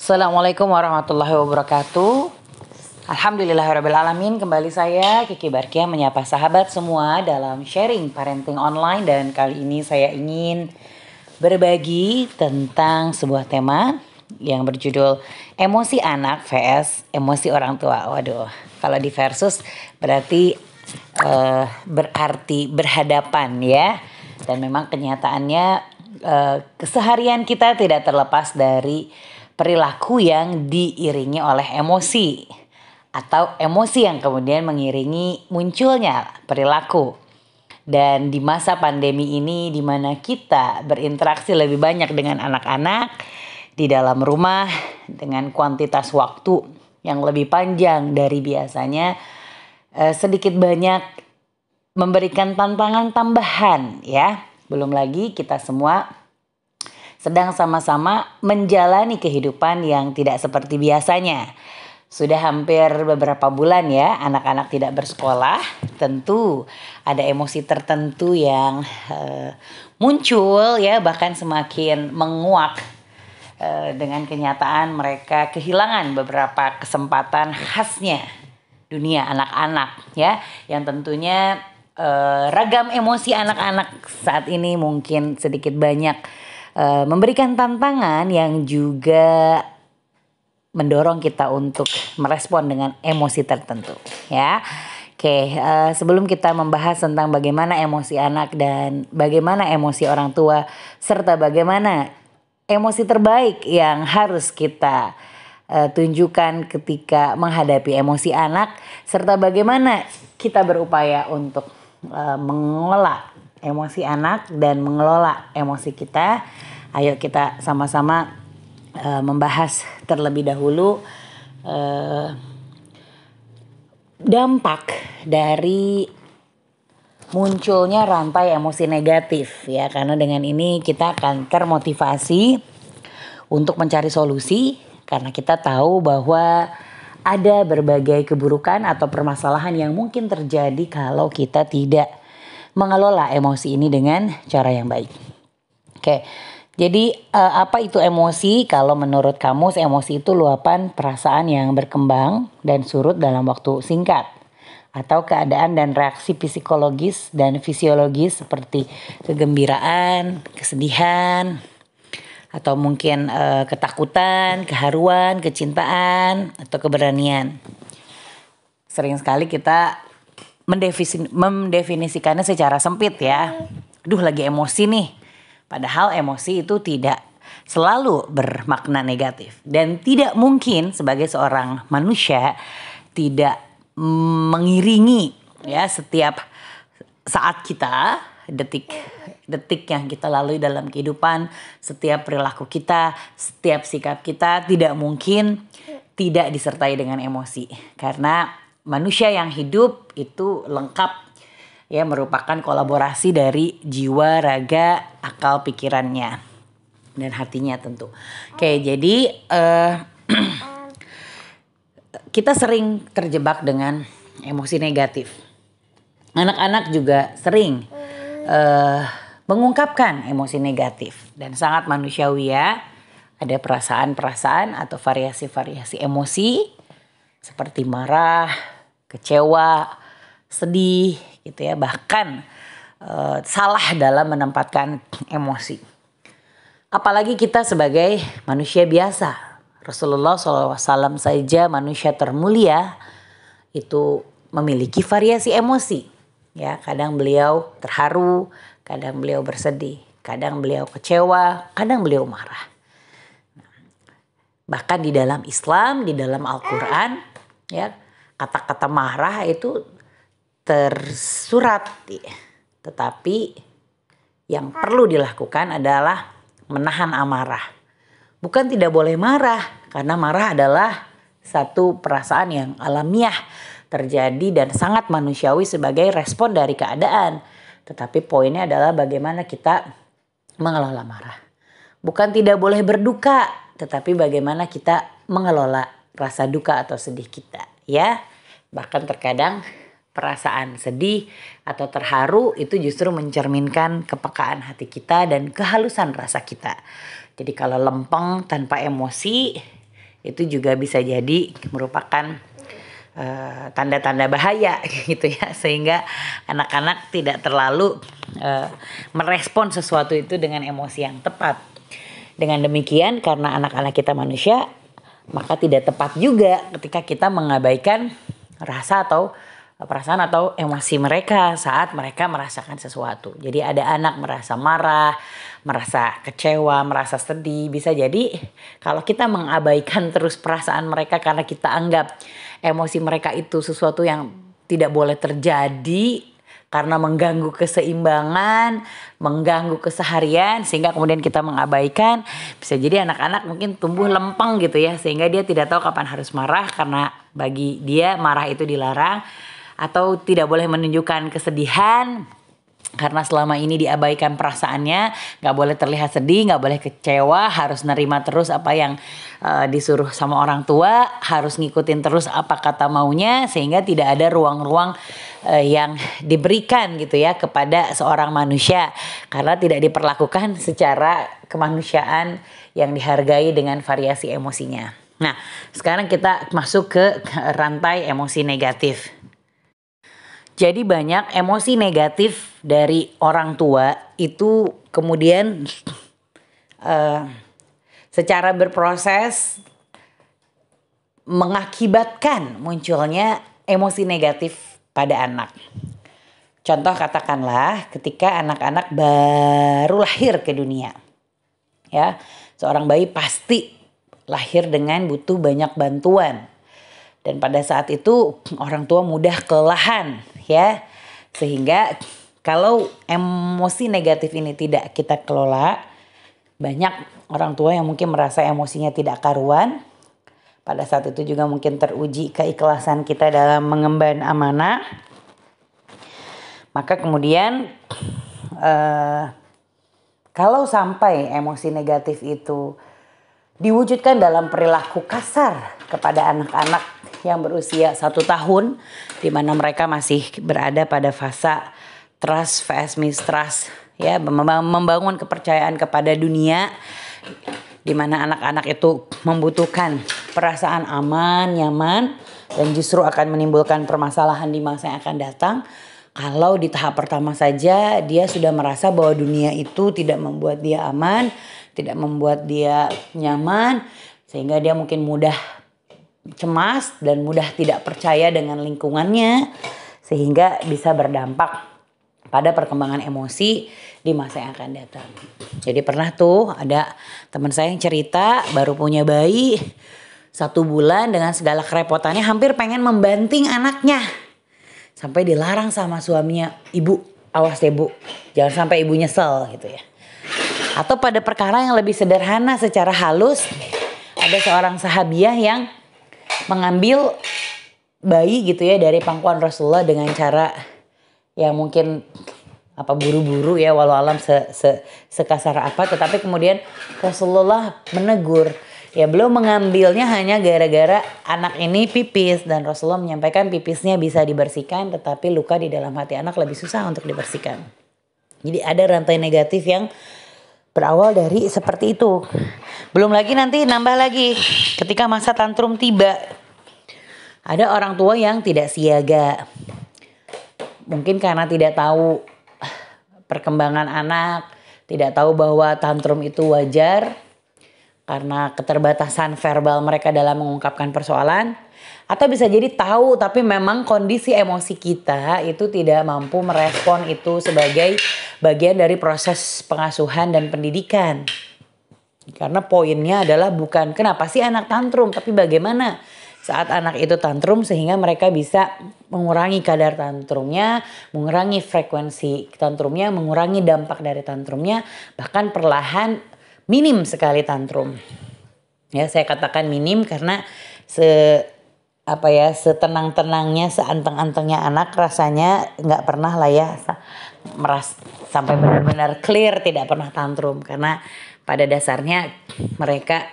Assalamualaikum warahmatullahi wabarakatuh. Alhamdulillahirrabbilalamin. Kembali saya Kiki Barkiah menyapa sahabat semua dalam sharing parenting online. Dan kali ini saya ingin berbagi tentang sebuah tema yang berjudul emosi anak vs emosi orang tua. Waduh, kalau di versus berarti berarti berhadapan ya. Dan memang kenyataannya keseharian kita tidak terlepas dari perilaku yang diiringi oleh emosi atau emosi yang kemudian mengiringi munculnya perilaku. Dan di masa pandemi ini di mana kita berinteraksi lebih banyak dengan anak-anak di dalam rumah dengan kuantitas waktu yang lebih panjang dari biasanya, sedikit banyak memberikan tantangan tambahan ya. Belum lagi kita semua sedang sama-sama menjalani kehidupan yang tidak seperti biasanya. Sudah hampir beberapa bulan ya anak-anak tidak bersekolah. Tentu ada emosi tertentu yang muncul ya, bahkan semakin menguak dengan kenyataan mereka kehilangan beberapa kesempatan khasnya dunia anak-anak ya, yang tentunya ragam emosi anak-anak saat ini mungkin sedikit banyak memberikan tantangan yang juga mendorong kita untuk merespon dengan emosi tertentu ya. Oke, sebelum kita membahas tentang bagaimana emosi anak dan bagaimana emosi orang tua serta bagaimana emosi terbaik yang harus kita tunjukkan ketika menghadapi emosi anak serta bagaimana kita berupaya untuk mengelola emosi anak dan mengelola emosi kita. Ayo kita sama-sama membahas terlebih dahulu dampak dari munculnya rantai emosi negatif ya, karena dengan ini kita akan termotivasi untuk mencari solusi karena kita tahu bahwa ada berbagai keburukan atau permasalahan yang mungkin terjadi kalau kita tidak mengelola emosi ini dengan cara yang baik. Oke, jadi apa itu emosi? Kalau menurut kamus, emosi itu luapan perasaan yang berkembang dan surut dalam waktu singkat, atau keadaan dan reaksi psikologis dan fisiologis seperti kegembiraan, kesedihan, atau mungkin ketakutan, keharuan, kecintaan, atau keberanian. Sering sekali kita mendefinisikannya secara sempit ya. Aduh, lagi emosi nih. Padahal emosi itu tidak selalu bermakna negatif. Dan tidak mungkin sebagai seorang manusia tidak mengiringi ya setiap saat kita, detik yang kita lalui dalam kehidupan, setiap perilaku kita, setiap sikap kita tidak mungkin tidak disertai dengan emosi. Karena manusia yang hidup itu lengkap ya, merupakan kolaborasi dari jiwa, raga, akal, pikirannya dan hatinya tentu. Oke, jadi kita sering terjebak dengan emosi negatif. Anak-anak juga sering mengungkapkan emosi negatif dan sangat manusiawi ya. Ada perasaan-perasaan atau variasi-variasi emosi seperti marah, kecewa, sedih gitu ya, bahkan salah dalam menempatkan emosi. Apalagi kita sebagai manusia biasa. Rasulullah SAW saja manusia termulia itu memiliki variasi emosi ya. Kadang beliau terharu, kadang beliau bersedih, kadang beliau kecewa, kadang beliau marah. Bahkan di dalam Islam, di dalam Al-Quran ya, kata-kata marah itu tersurat, tetapi yang perlu dilakukan adalah menahan amarah. Bukan tidak boleh marah, karena marah adalah satu perasaan yang alamiah terjadi dan sangat manusiawi sebagai respon dari keadaan. Tetapi poinnya adalah bagaimana kita mengelola marah. Bukan tidak boleh berduka, tetapi bagaimana kita mengelola rasa duka atau sedih kita ya. Bahkan terkadang perasaan sedih atau terharu itu justru mencerminkan kepekaan hati kita dan kehalusan rasa kita. Jadi kalau lempeng tanpa emosi itu juga bisa jadi merupakan tanda-tanda bahaya gitu ya, sehingga anak-anak tidak terlalu merespon sesuatu itu dengan emosi yang tepat. Dengan demikian, karena anak-anak kita manusia, maka tidak tepat juga ketika kita mengabaikan rasa atau perasaan atau emosi mereka saat mereka merasakan sesuatu. Jadi ada anak merasa marah, merasa kecewa, merasa sedih. Bisa jadi kalau kita mengabaikan terus perasaan mereka karena kita anggap emosi mereka itu sesuatu yang tidak boleh terjadi karena mengganggu keseimbangan, mengganggu keseharian, sehingga kemudian kita mengabaikan. Bisa jadi anak-anak mungkin tumbuh lempeng gitu ya, sehingga dia tidak tahu kapan harus marah karena bagi dia marah itu dilarang, atau tidak boleh menunjukkan kesedihan karena selama ini diabaikan perasaannya, nggak boleh terlihat sedih, nggak boleh kecewa, harus nerima terus apa yang disuruh sama orang tua, harus ngikutin terus apa kata maunya, sehingga tidak ada ruang-ruang yang diberikan gitu ya kepada seorang manusia, karena tidak diperlakukan secara kemanusiaan yang dihargai dengan variasi emosinya. Nah, sekarang kita masuk ke rantai emosi negatif. Jadi banyak emosi negatif dari orang tua itu kemudian secara berproses mengakibatkan munculnya emosi negatif pada anak. Contoh katakanlah ketika anak-anak baru lahir ke dunia. Ya, seorang bayi pasti lahir dengan butuh banyak bantuan. Dan pada saat itu orang tua mudah kelelahan ya. Sehingga kalau emosi negatif ini tidak kita kelola, banyak orang tua yang mungkin merasa emosinya tidak karuan. Pada saat itu juga mungkin teruji keikhlasan kita dalam mengemban amanah. Maka kemudian kalau sampai emosi negatif itu diwujudkan dalam perilaku kasar kepada anak-anak yang berusia 1 tahun, di mana mereka masih berada pada fase trust vs mistrust, ya, membangun kepercayaan kepada dunia, di mana anak-anak itu membutuhkan perasaan aman, nyaman, dan justru akan menimbulkan permasalahan di masa yang akan datang. Kalau di tahap pertama saja dia sudah merasa bahwa dunia itu tidak membuat dia aman, tidak membuat dia nyaman, sehingga dia mungkin mudah cemas dan mudah tidak percaya dengan lingkungannya, sehingga bisa berdampak pada perkembangan emosi di masa yang akan datang. Jadi pernah tuh ada teman saya yang cerita baru punya bayi 1 bulan, dengan segala kerepotannya hampir pengen membanting anaknya, sampai dilarang sama suaminya, "Ibu, awas ya bu, jangan sampai ibu nyesel," gitu ya. Atau pada perkara yang lebih sederhana, secara halus ada seorang sahabiah yang mengambil bayi gitu ya dari pangkuan Rasulullah dengan cara yang mungkin buru-buru ya, walau alam sekasar apa, tetapi kemudian Rasulullah menegur. Ya, beliau mengambilnya hanya gara-gara anak ini pipis, dan Rasulullah menyampaikan pipisnya bisa dibersihkan, tetapi luka di dalam hati anak lebih susah untuk dibersihkan. Jadi ada rantai negatif yang berawal dari seperti itu. Belum lagi nanti nambah lagi ketika masa tantrum tiba. Ada orang tua yang tidak siaga. Mungkin karena tidak tahu perkembangan anak, tidak tahu bahwa tantrum itu wajar karena keterbatasan verbal mereka dalam mengungkapkan persoalan. Atau bisa jadi tahu tapi memang kondisi emosi kita itu tidak mampu merespon itu sebagai bagian dari proses pengasuhan dan pendidikan. Karena poinnya adalah bukan kenapa sih anak tantrum, tapi bagaimana saat anak itu tantrum sehingga mereka bisa mengurangi kadar tantrumnya, mengurangi frekuensi tantrumnya, mengurangi dampak dari tantrumnya, bahkan perlahan minim sekali tantrum. Ya, saya katakan minim karena setenang-tenangnya, seanteng-antengnya anak rasanya nggak pernah lah ya sampai benar-benar clear tidak pernah tantrum, karena pada dasarnya mereka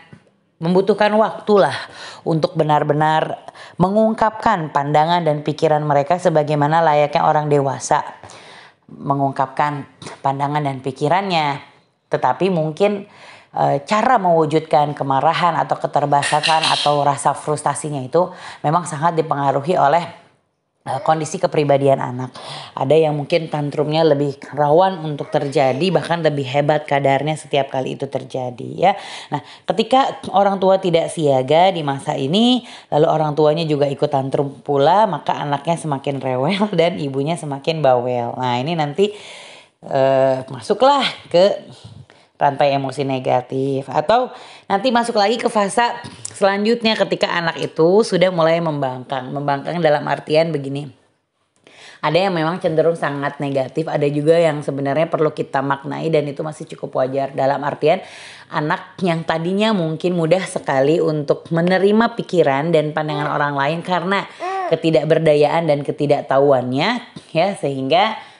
membutuhkan waktu lah untuk benar-benar mengungkapkan pandangan dan pikiran mereka sebagaimana layaknya orang dewasa mengungkapkan pandangan dan pikirannya. Tetapi mungkin cara mewujudkan kemarahan atau keterbatasan atau rasa frustasinya itu memang sangat dipengaruhi oleh kondisi kepribadian anak. Ada yang mungkin tantrumnya lebih rawan untuk terjadi, bahkan lebih hebat kadarnya setiap kali itu terjadi ya. Nah, ketika orang tua tidak siaga di masa ini, lalu orang tuanya juga ikut tantrum pula, maka anaknya semakin rewel dan ibunya semakin bawel. Nah, ini nanti masuklah ke rantai emosi negatif, atau nanti masuk lagi ke fase selanjutnya ketika anak itu sudah mulai membangkang dalam artian begini, ada yang memang cenderung sangat negatif, ada juga yang sebenarnya perlu kita maknai dan itu masih cukup wajar, dalam artian anak yang tadinya mungkin mudah sekali untuk menerima pikiran dan pandangan orang lain karena ketidakberdayaan dan ketidaktahuannya ya, sehingga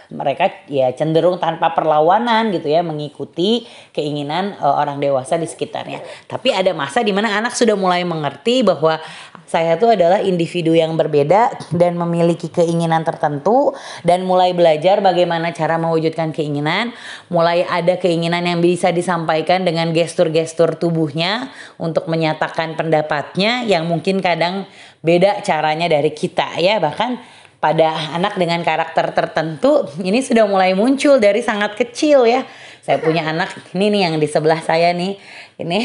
mereka ya cenderung tanpa perlawanan gitu ya mengikuti keinginan orang dewasa di sekitarnya. Tapi ada masa di mana anak sudah mulai mengerti bahwa saya itu adalah individu yang berbeda dan memiliki keinginan tertentu, dan mulai belajar bagaimana cara mewujudkan keinginan, mulai ada keinginan yang bisa disampaikan dengan gestur-gestur tubuhnya untuk menyatakan pendapatnya yang mungkin kadang beda caranya dari kita ya. Bahkan pada anak dengan karakter tertentu ini sudah mulai muncul dari sangat kecil ya. Saya punya anak ini nih yang di sebelah saya nih, ini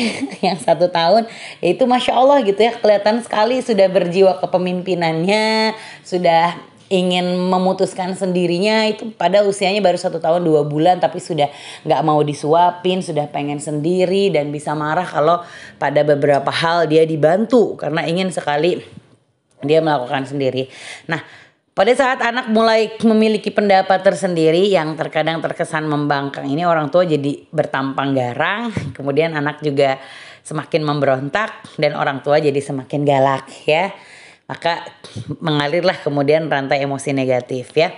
yang 1 tahun, itu Masya Allah gitu ya, kelihatan sekali sudah berjiwa kepemimpinannya, sudah ingin memutuskan sendirinya. Itu pada usianya baru 1 tahun 2 bulan, tapi sudah nggak mau disuapin, sudah pengen sendiri dan bisa marah kalau pada beberapa hal dia dibantu karena ingin sekali dia melakukan sendiri. Nah, pada saat anak mulai memiliki pendapat tersendiri yang terkadang terkesan membangkang ini, orang tua jadi bertampang garang, kemudian anak juga semakin memberontak dan orang tua jadi semakin galak ya. Maka mengalirlah kemudian rantai emosi negatif ya.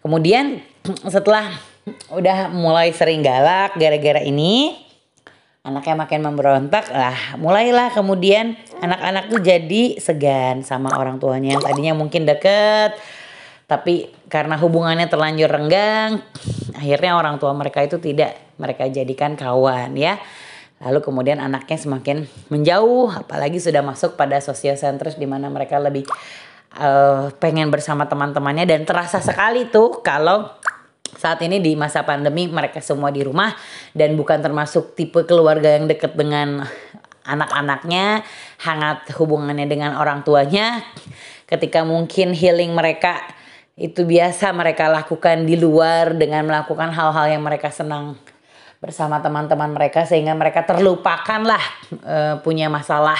Kemudian setelah udah mulai sering galak gara-gara ini, anaknya makin memberontak lah, mulailah kemudian anak-anak tuh jadi segan sama orang tuanya yang tadinya mungkin deket, tapi karena hubungannya terlanjur renggang, akhirnya orang tua mereka itu tidak mereka jadikan kawan ya. Lalu kemudian anaknya semakin menjauh, apalagi sudah masuk pada sosiosentris di mana mereka lebih pengen bersama teman-temannya, dan terasa sekali tuh kalau saat ini di masa pandemi mereka semua di rumah dan bukan termasuk tipe keluarga yang dekat dengan anak-anaknya, hangat hubungannya dengan orang tuanya. Ketika mungkin healing mereka itu biasa mereka lakukan di luar dengan melakukan hal-hal yang mereka senang bersama teman-teman mereka, sehingga mereka terlupakan lah punya masalah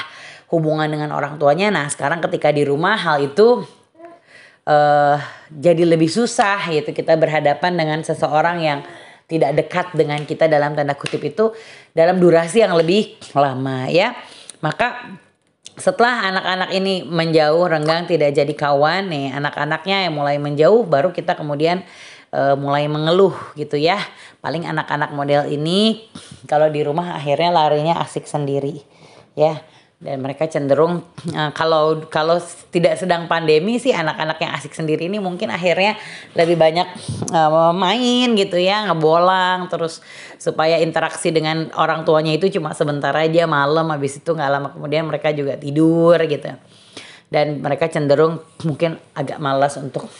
hubungan dengan orang tuanya. Nah, sekarang ketika di rumah hal itu jadi lebih susah gitu, kita berhadapan dengan seseorang yang tidak dekat dengan kita dalam tanda kutip itu dalam durasi yang lebih lama ya. Maka setelah anak-anak ini menjauh, renggang, tidak jadi kawan nih, anak-anaknya yang mulai menjauh, baru kita kemudian mulai mengeluh gitu ya. Paling anak-anak model ini kalau di rumah akhirnya larinya asik sendiri ya. Dan mereka cenderung kalau tidak sedang pandemi sih, anak-anak yang asik sendiri ini mungkin akhirnya lebih banyak main gitu ya, ngebolang terus, supaya interaksi dengan orang tuanya itu cuma sebentar aja malam, habis itu nggak lama kemudian mereka juga tidur gitu. Dan mereka cenderung mungkin agak malas untuk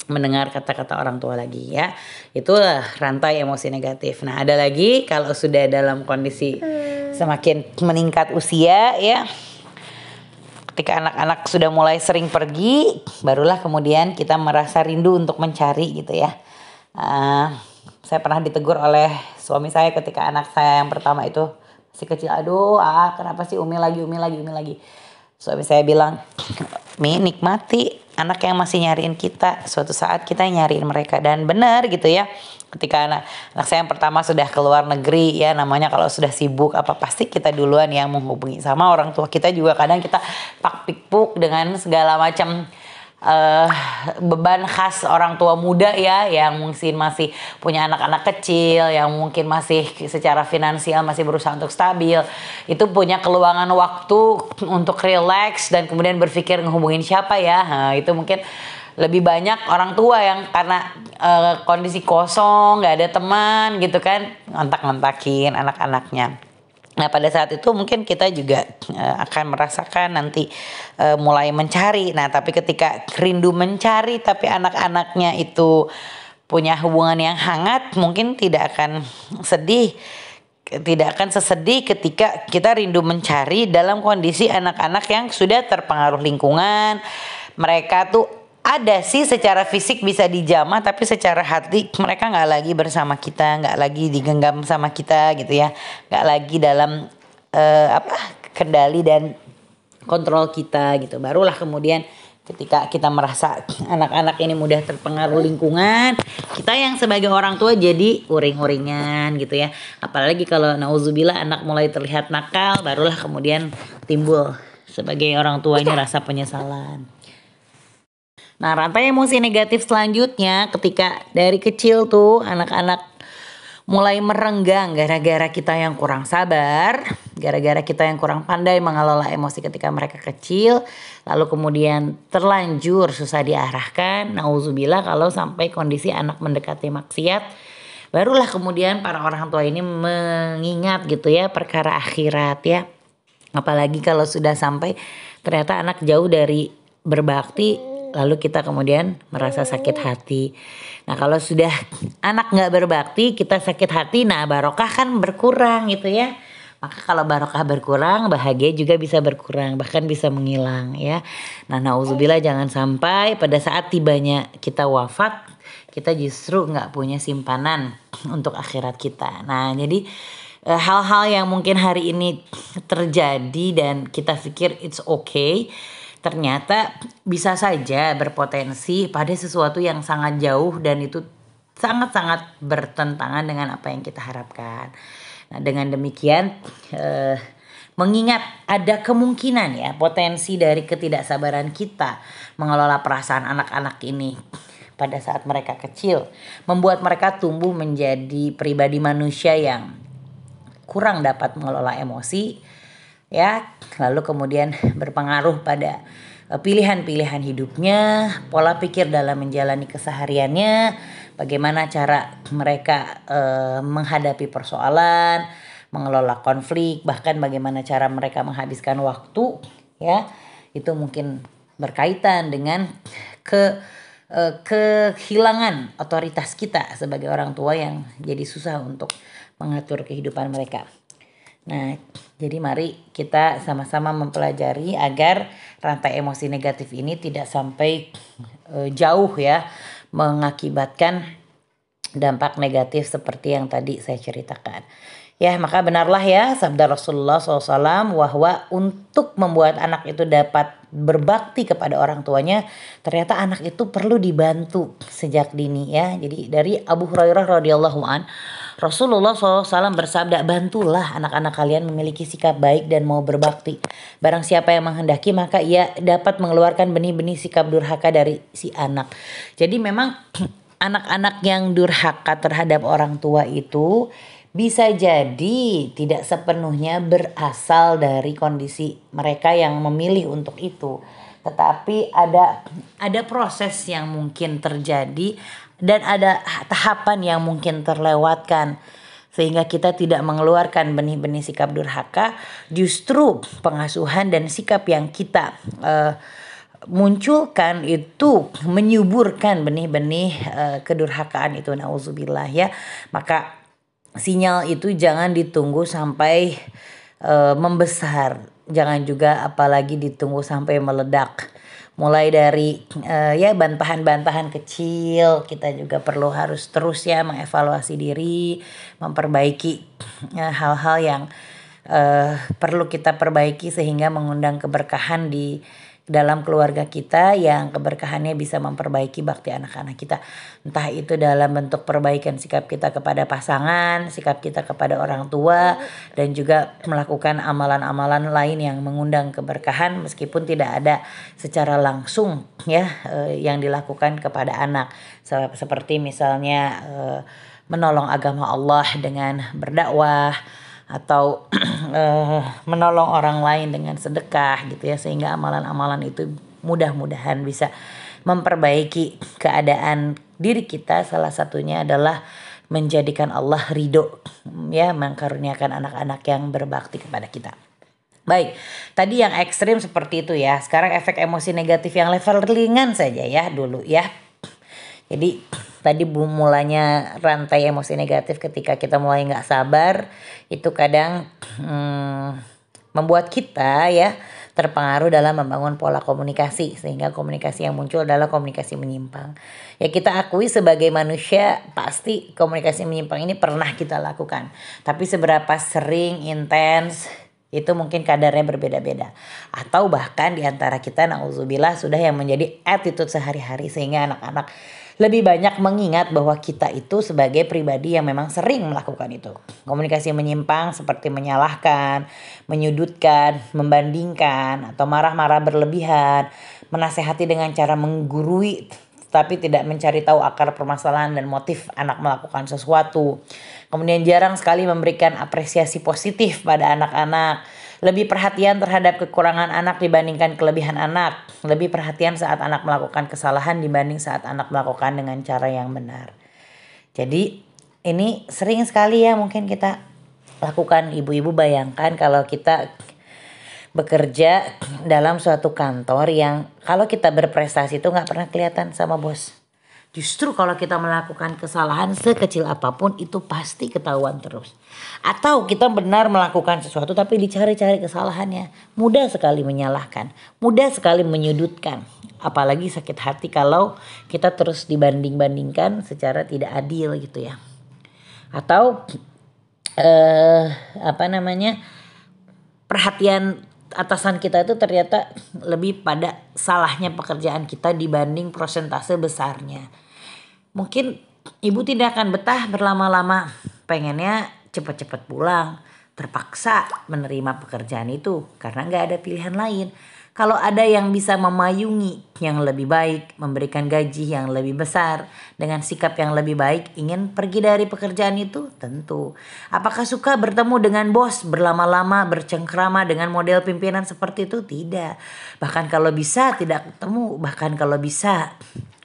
mendengar kata-kata orang tua lagi ya. Itulah rantai emosi negatif. Nah, ada lagi kalau sudah dalam kondisi semakin meningkat usia ya, ketika anak-anak sudah mulai sering pergi, barulah kemudian kita merasa rindu untuk mencari gitu ya. Saya pernah ditegur oleh suami saya ketika anak saya yang pertama itu masih kecil. Aduh, kenapa sih Umi lagi. Suami saya bilang, Mi, nikmati anak yang masih nyariin kita, suatu saat kita nyariin mereka. Dan benar gitu ya, ketika anak saya yang pertama sudah keluar negeri ya, namanya kalau sudah sibuk apa pasti kita duluan yang menghubungi. Sama orang tua kita juga kadang kita pak-pikpuk dengan segala macam beban khas orang tua muda ya, yang mungkin masih punya anak-anak kecil, yang mungkin masih secara finansial masih berusaha untuk stabil, itu punya keluangan waktu untuk relax dan kemudian berpikir ngehubungin siapa ya. Nah, itu mungkin lebih banyak orang tua yang karena kondisi kosong, nggak ada teman gitu kan, ngontak-ngontakin anak-anaknya. Nah pada saat itu mungkin kita juga akan merasakan nanti mulai mencari. Nah tapi ketika rindu mencari tapi anak-anaknya itu punya hubungan yang hangat, mungkin tidak akan sedih, tidak akan sesedih ketika kita rindu mencari dalam kondisi anak-anak yang sudah terpengaruh lingkungan. Mereka tuh ada sih secara fisik bisa dijamah, tapi secara hati mereka nggak lagi bersama kita, nggak lagi digenggam sama kita gitu ya, nggak lagi dalam kendali dan kontrol kita gitu. Barulah kemudian ketika kita merasa anak-anak ini mudah terpengaruh lingkungan, kita yang sebagai orang tua jadi uring-uringan gitu ya. Apalagi kalau nauzubillah anak mulai terlihat nakal, barulah kemudian timbul sebagai orang tua ini rasa penyesalan. Nah rantai emosi negatif selanjutnya ketika dari kecil tuh anak-anak mulai merenggang gara-gara kita yang kurang sabar, gara-gara kita yang kurang pandai mengelola emosi ketika mereka kecil, lalu kemudian terlanjur susah diarahkan. Nauzubillah kalau sampai kondisi anak mendekati maksiat, barulah kemudian para orang tua ini mengingat gitu ya perkara akhirat ya. Apalagi kalau sudah sampai ternyata anak jauh dari berbakti, lalu kita kemudian merasa sakit hati. Nah kalau sudah anak gak berbakti, kita sakit hati, nah barokah kan berkurang gitu ya. Maka kalau barokah berkurang, bahagia juga bisa berkurang, bahkan bisa menghilang ya. Nah nauzubillah jangan sampai pada saat tibanya kita wafat, kita justru gak punya simpanan untuk akhirat kita. Nah jadi hal-hal yang mungkin hari ini terjadi dan kita pikir it's okay, ternyata bisa saja berpotensi pada sesuatu yang sangat jauh dan itu sangat-sangat bertentangan dengan apa yang kita harapkan. Nah dengan demikian mengingat ada kemungkinan ya potensi dari ketidaksabaran kita mengelola perasaan anak-anak ini pada saat mereka kecil, membuat mereka tumbuh menjadi pribadi manusia yang kurang dapat mengelola emosi ya, lalu kemudian berpengaruh pada pilihan-pilihan hidupnya, pola pikir dalam menjalani kesehariannya, bagaimana cara mereka menghadapi persoalan, mengelola konflik, bahkan bagaimana cara mereka menghabiskan waktu ya. Itu mungkin berkaitan dengan kehilangan otoritas kita sebagai orang tua yang jadi susah untuk mengatur kehidupan mereka. Nah, jadi mari kita sama-sama mempelajari agar rantai emosi negatif ini tidak sampai jauh ya, mengakibatkan dampak negatif seperti yang tadi saya ceritakan. Ya, maka benarlah ya sabda Rasulullah SAW bahwa untuk membuat anak itu dapat berbakti kepada orang tuanya, ternyata anak itu perlu dibantu sejak dini ya. Jadi dari Abu Hurairah radhiyallahu an, Rasulullah SAW bersabda, bantulah anak-anak kalian memiliki sikap baik dan mau berbakti. Barang siapa yang menghendaki maka ia dapat mengeluarkan benih-benih sikap durhaka dari si anak. Jadi memang anak-anak yang durhaka terhadap orang tua itu bisa jadi tidak sepenuhnya berasal dari kondisi mereka yang memilih untuk itu. Tetapi ada proses yang mungkin terjadi dan ada tahapan yang mungkin terlewatkan sehingga kita tidak mengeluarkan benih-benih sikap durhaka. Justru pengasuhan dan sikap yang kita munculkan itu menyuburkan benih-benih kedurhakaan itu, nauzubillah ya. Maka sinyal itu jangan ditunggu sampai membesar, jangan juga apalagi ditunggu sampai meledak. Mulai dari ya bantahan-bantahan kecil, kita juga perlu harus terus ya mengevaluasi diri, memperbaiki hal-hal yang perlu kita perbaiki sehingga mengundang keberkahan di dalam keluarga kita, yang keberkahannya bisa memperbaiki bakti anak-anak kita. Entah itu dalam bentuk perbaikan sikap kita kepada pasangan, sikap kita kepada orang tua, dan juga melakukan amalan-amalan lain yang mengundang keberkahan meskipun tidak ada secara langsung ya yang dilakukan kepada anak. Seperti misalnya menolong agama Allah dengan berdakwah, atau menolong orang lain dengan sedekah gitu ya, sehingga amalan-amalan itu mudah-mudahan bisa memperbaiki keadaan diri kita, salah satunya adalah menjadikan Allah ridho, ya, mengkaruniakan anak-anak yang berbakti kepada kita. Baik, tadi yang ekstrim seperti itu ya. Sekarang efek emosi negatif yang level ringan saja ya dulu ya. Jadi tadi mulanya rantai emosi negatif ketika kita mulai nggak sabar, itu kadang membuat kita ya terpengaruh dalam membangun pola komunikasi, sehingga komunikasi yang muncul adalah komunikasi menyimpang. Ya, kita akui sebagai manusia pasti komunikasi menyimpang ini pernah kita lakukan, tapi seberapa sering, intens, itu mungkin kadarnya berbeda-beda. Atau bahkan diantara kita, na'udzubillah, sudah yang menjadi attitude sehari-hari, sehingga anak-anak lebih banyak mengingat bahwa kita itu sebagai pribadi yang memang sering melakukan itu. Komunikasi menyimpang seperti menyalahkan, menyudutkan, membandingkan, atau marah-marah berlebihan, menasehati dengan cara menggurui tapi tidak mencari tahu akar permasalahan dan motif anak melakukan sesuatu. Kemudian jarang sekali memberikan apresiasi positif pada anak-anak. Lebih perhatian terhadap kekurangan anak dibandingkan kelebihan anak. Lebih perhatian saat anak melakukan kesalahan dibanding saat anak melakukan dengan cara yang benar. Jadi ini sering sekali ya mungkin kita lakukan. Ibu-ibu bayangkan kalau kita bekerja dalam suatu kantor yang kalau kita berprestasi itu gak pernah kelihatan sama bos. Justru kalau kita melakukan kesalahan sekecil apapun itu pasti ketahuan terus. Atau kita benar melakukan sesuatu tapi dicari-cari kesalahannya. Mudah sekali menyalahkan, mudah sekali menyudutkan. Apalagi sakit hati kalau kita terus dibanding-bandingkan secara tidak adil gitu ya. Atau perhatian atasan kita itu ternyata lebih pada salahnya pekerjaan kita dibanding persentase besarnya. Mungkin ibu tidak akan betah berlama-lama, pengennya cepat-cepat pulang, terpaksa menerima pekerjaan itu karena gak ada pilihan lain. Kalau ada yang bisa memayungi yang lebih baik, memberikan gaji yang lebih besar, dengan sikap yang lebih baik, ingin pergi dari pekerjaan itu? Tentu. Apakah suka bertemu dengan bos berlama-lama, bercengkrama dengan model pimpinan seperti itu? Tidak. Bahkan kalau bisa tidak ketemu, bahkan kalau bisa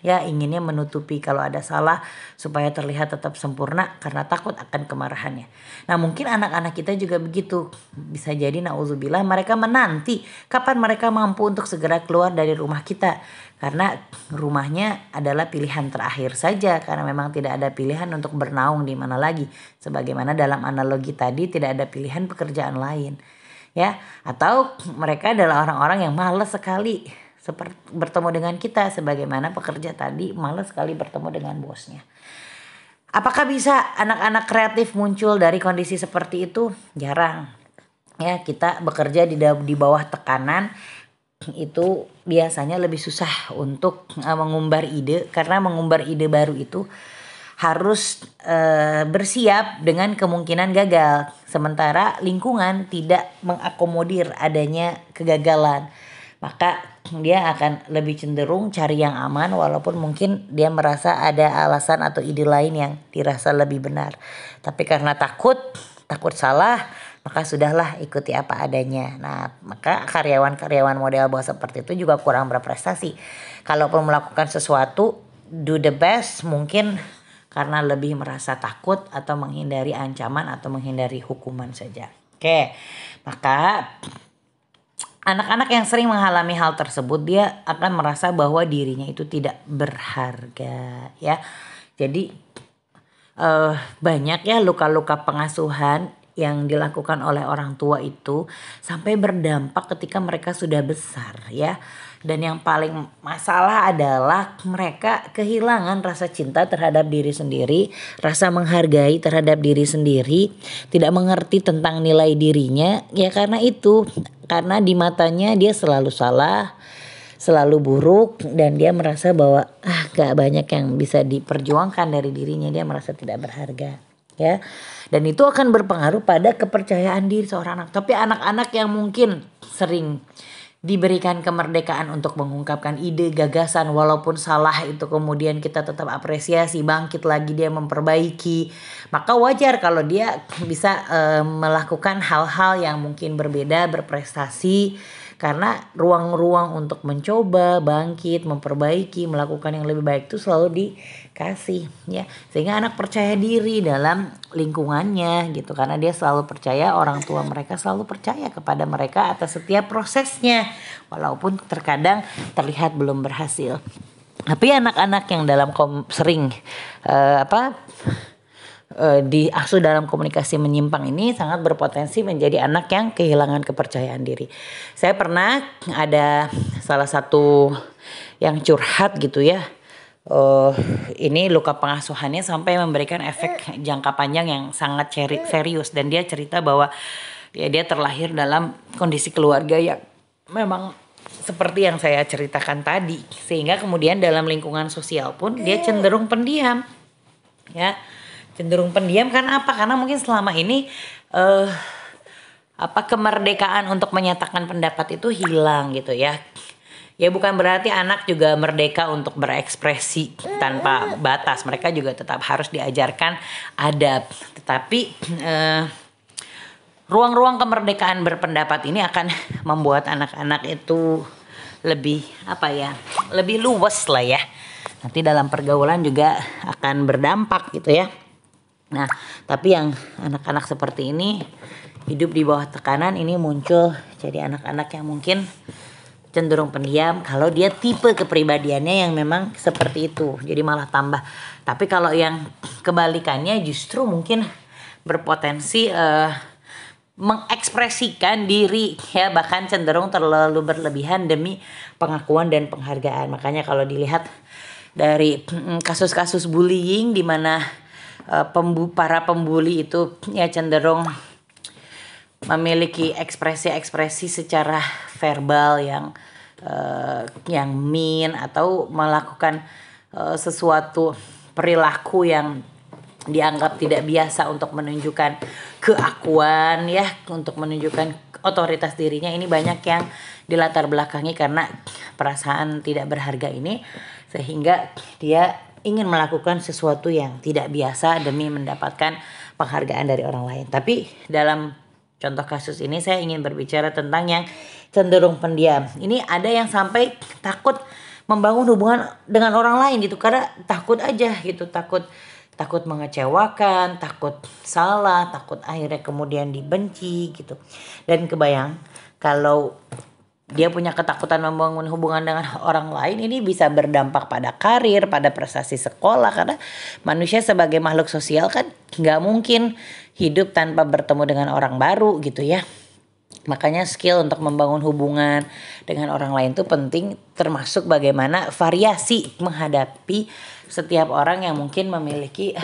ya inginnya menutupi kalau ada salah supaya terlihat tetap sempurna karena takut akan kemarahannya. Nah mungkin anak-anak kita juga begitu. Bisa jadi na'udzubillah mereka menanti kapan mereka mampu untuk segera keluar dari rumah kita. Karena rumahnya adalah pilihan terakhir saja. Karena memang tidak ada pilihan untuk bernaung di mana lagi. Sebagaimana dalam analogi tadi tidak ada pilihan pekerjaan lain. Ya, atau mereka adalah orang-orang yang malas sekali seperti bertemu dengan kita, sebagaimana pekerja tadi malas sekali bertemu dengan bosnya. Apakah bisa anak-anak kreatif muncul dari kondisi seperti itu? Jarang. Ya, kita bekerja di bawah tekanan itu biasanya lebih susah untuk mengumbar ide, karena mengumbar ide baru itu harus bersiap dengan kemungkinan gagal. Sementara lingkungan tidak mengakomodir adanya kegagalan. Maka dia akan lebih cenderung cari yang aman walaupun mungkin dia merasa ada alasan atau ide lain yang dirasa lebih benar. Tapi karena takut salah, maka sudahlah ikuti apa adanya. Nah, maka karyawan-karyawan model bawah seperti itu juga kurang berprestasi. Kalaupun melakukan sesuatu, do the best mungkin karena lebih merasa takut atau menghindari ancaman atau menghindari hukuman saja. Oke, maka anak-anak yang sering mengalami hal tersebut dia akan merasa bahwa dirinya itu tidak berharga ya. Jadi banyak ya luka-luka pengasuhan yang dilakukan oleh orang tua itu sampai berdampak ketika mereka sudah besar ya. Dan yang paling masalah adalah mereka kehilangan rasa cinta terhadap diri sendiri, rasa menghargai terhadap diri sendiri, tidak mengerti tentang nilai dirinya ya, karena itu. Karena di matanya dia selalu salah, selalu buruk, dan dia merasa bahwa gak banyak yang bisa diperjuangkan dari dirinya, dia merasa tidak berharga ya. Dan itu akan berpengaruh pada kepercayaan diri seorang anak. Tapi anak-anak yang mungkin sering diberikan kemerdekaan untuk mengungkapkan ide, gagasan, walaupun salah itu kemudian kita tetap apresiasi, bangkit lagi dia memperbaiki, maka wajar kalau dia bisa melakukan hal-hal yang mungkin berbeda, berprestasi Karena ruang-ruang untuk mencoba, bangkit, memperbaiki, melakukan yang lebih baik itu selalu dikasih ya. Sehingga anak percaya diri dalam lingkungannya gitu, karena dia selalu percaya orang tua mereka selalu percaya kepada mereka atas setiap prosesnya, walaupun terkadang terlihat belum berhasil. Tapi anak-anak yang sering diasuh dalam komunikasi menyimpang ini sangat berpotensi menjadi anak yang kehilangan kepercayaan diri. Saya pernah ada salah satu yang curhat gitu ya. Ini luka pengasuhannya sampai memberikan efek jangka panjang yang sangat serius, dan dia cerita bahwa ya dia terlahir dalam kondisi keluarga yang memang seperti yang saya ceritakan tadi, sehingga kemudian dalam lingkungan sosial pun dia cenderung pendiam ya. Cenderung pendiam karena apa? Karena mungkin selama ini kemerdekaan untuk menyatakan pendapat itu hilang gitu ya. Ya bukan berarti anak juga merdeka untuk berekspresi tanpa batas. Mereka juga tetap harus diajarkan adab. Tetapi ruang-ruang kemerdekaan berpendapat ini akan membuat anak-anak itu lebih lebih luas lah ya. Nanti dalam pergaulan juga akan berdampak gitu ya. Nah, tapi yang anak-anak seperti ini hidup di bawah tekanan ini muncul jadi anak-anak yang mungkin cenderung pendiam kalau dia tipe kepribadiannya yang memang seperti itu. Jadi malah tambah. Tapi kalau yang kebalikannya justru mungkin berpotensi mengekspresikan diri ya, bahkan cenderung terlalu berlebihan demi pengakuan dan penghargaan. Makanya kalau dilihat dari kasus-kasus bullying di mana para pembuli itu ya cenderung memiliki ekspresi-ekspresi secara verbal yang mean atau melakukan sesuatu perilaku yang dianggap tidak biasa untuk menunjukkan keakuan ya, untuk menunjukkan otoritas dirinya. Ini banyak yang dilatar belakangi karena perasaan tidak berharga ini, sehingga dia ingin melakukan sesuatu yang tidak biasa demi mendapatkan penghargaan dari orang lain. Tapi dalam contoh kasus ini saya ingin berbicara tentang yang cenderung pendiam. Ini ada yang sampai takut membangun hubungan dengan orang lain gitu, karena takut aja gitu, takut mengecewakan, takut salah, takut akhirnya kemudian dibenci gitu. Dan kebayang kalau dia punya ketakutan membangun hubungan dengan orang lain, ini bisa berdampak pada karir, pada prestasi sekolah. Karena manusia sebagai makhluk sosial kan nggak mungkin hidup tanpa bertemu dengan orang baru gitu ya. Makanya skill untuk membangun hubungan dengan orang lain itu penting, termasuk bagaimana variasi menghadapi setiap orang yang mungkin memiliki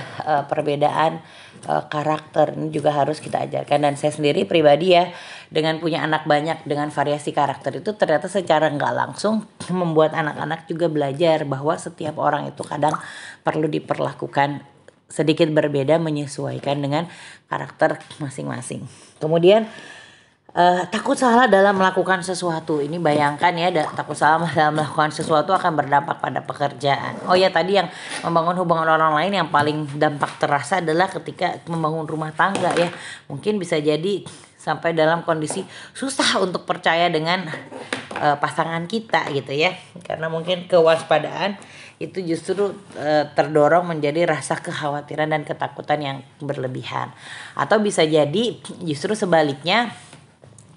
perbedaan karakter. Ini juga harus kita ajarkan. Dan saya sendiri pribadi ya, dengan punya anak banyak dengan variasi karakter itu ternyata secara nggak langsung membuat anak-anak juga belajar bahwa setiap orang itu kadang perlu diperlakukan sedikit berbeda menyesuaikan dengan karakter masing-masing. Kemudian takut salah dalam melakukan sesuatu. Ini bayangkan ya, takut salah dalam melakukan sesuatu akan berdampak pada pekerjaan. Oh ya, tadi yang membangun hubungan orang lain yang paling dampak terasa adalah ketika membangun rumah tangga ya. Mungkin bisa jadi sampai dalam kondisi susah untuk percaya dengan pasangan kita gitu ya. Karena mungkin kewaspadaan itu justru terdorong menjadi rasa kekhawatiran dan ketakutan yang berlebihan. Atau bisa jadi justru sebaliknya,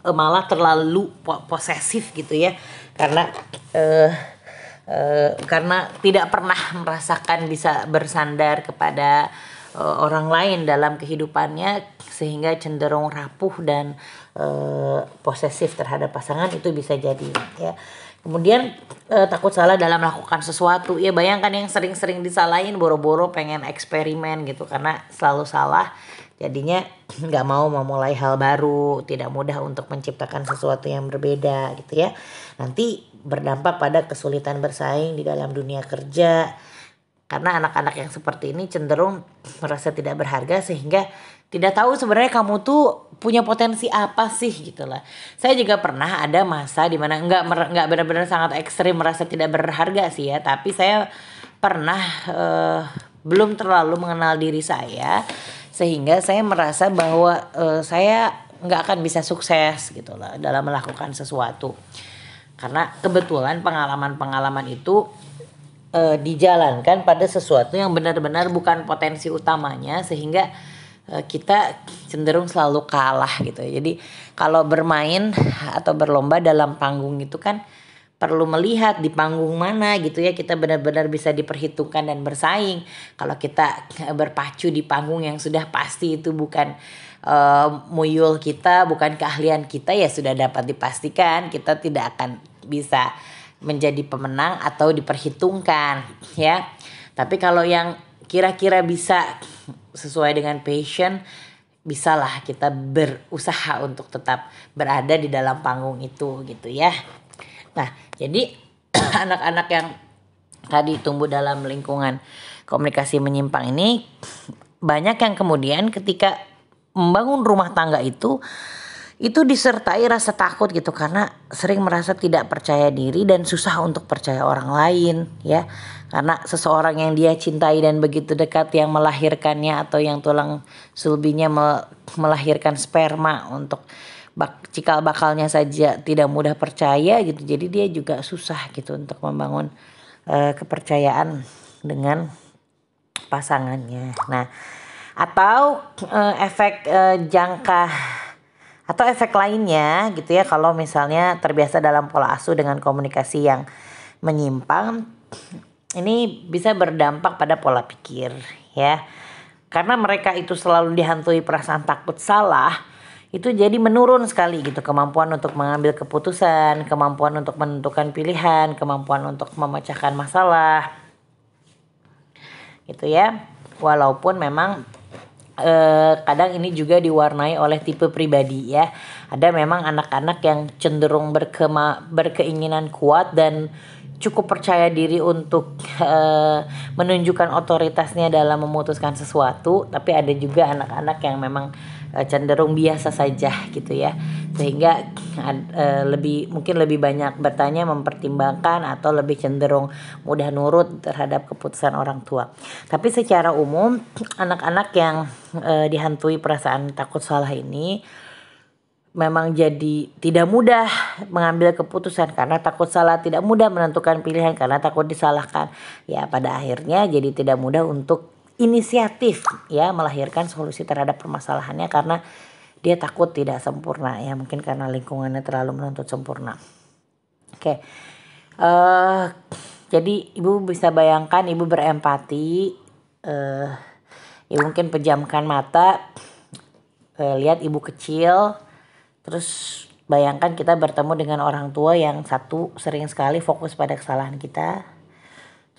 malah terlalu posesif gitu ya, karena tidak pernah merasakan bisa bersandar kepada orang lain dalam kehidupannya, sehingga cenderung rapuh dan posesif terhadap pasangan. Itu bisa jadi ya. Kemudian takut salah dalam melakukan sesuatu ya, bayangkan yang sering-sering disalahin, boro-boro pengen eksperimen gitu karena selalu salah. Jadinya nggak mau memulai hal baru, tidak mudah untuk menciptakan sesuatu yang berbeda gitu ya. Nanti berdampak pada kesulitan bersaing di dalam dunia kerja. Karena anak-anak yang seperti ini cenderung merasa tidak berharga, sehingga tidak tahu sebenarnya kamu tuh punya potensi apa sih gitu lah. Saya juga pernah ada masa dimana nggak benar-benar sangat ekstrim merasa tidak berharga sih ya. Tapi saya pernah belum terlalu mengenal diri saya, sehingga saya merasa bahwa saya nggak akan bisa sukses gitu lah dalam melakukan sesuatu. Karena kebetulan pengalaman-pengalaman itu dijalankan pada sesuatu yang benar-benar bukan potensi utamanya, sehingga kita cenderung selalu kalah gitu. Jadi kalau bermain atau berlomba dalam panggung itu kan perlu melihat di panggung mana gitu ya kita benar-benar bisa diperhitungkan dan bersaing. Kalau kita berpacu di panggung yang sudah pasti itu bukan muyul kita, bukan keahlian kita, ya sudah dapat dipastikan kita tidak akan bisa menjadi pemenang atau diperhitungkan ya. Tapi kalau yang kira-kira bisa sesuai dengan passion, bisalah kita berusaha untuk tetap berada di dalam panggung itu gitu ya. Nah, jadi anak-anak yang tadi tumbuh dalam lingkungan komunikasi menyimpang ini banyak yang kemudian ketika membangun rumah tangga itu disertai rasa takut gitu, karena sering merasa tidak percaya diri dan susah untuk percaya orang lain ya. Karena seseorang yang dia cintai dan begitu dekat yang melahirkannya atau yang tulang sulbinya melahirkan sperma untuk cikal bakalnya saja tidak mudah percaya gitu. Jadi dia juga susah gitu untuk membangun kepercayaan dengan pasangannya. Nah, atau efek jangka atau efek lainnya gitu ya, kalau misalnya terbiasa dalam pola asuh dengan komunikasi yang menyimpang, ini bisa berdampak pada pola pikir ya. Karena mereka itu selalu dihantui perasaan takut salah, itu jadi menurun sekali gitu kemampuan untuk mengambil keputusan, kemampuan untuk menentukan pilihan, kemampuan untuk memecahkan masalah gitu ya. Walaupun memang kadang ini juga diwarnai oleh tipe pribadi ya. Ada memang anak-anak yang cenderung berkeinginan kuat dan cukup percaya diri untuk menunjukkan otoritasnya dalam memutuskan sesuatu, tapi ada juga anak-anak yang memang cenderung biasa saja gitu ya, sehingga mungkin lebih banyak bertanya, mempertimbangkan, atau lebih cenderung mudah nurut terhadap keputusan orang tua. Tapi secara umum anak-anak yang dihantui perasaan takut salah ini memang jadi tidak mudah mengambil keputusan karena takut salah, tidak mudah menentukan pilihan karena takut disalahkan. Ya pada akhirnya jadi tidak mudah untuk inisiatif ya melahirkan solusi terhadap permasalahannya karena dia takut tidak sempurna ya, mungkin karena lingkungannya terlalu menuntut sempurna. Oke. Jadi ibu bisa bayangkan, ibu berempati, ibu mungkin pejamkan mata, lihat ibu kecil. Terus bayangkan kita bertemu dengan orang tua yang satu sering sekali fokus pada kesalahan kita.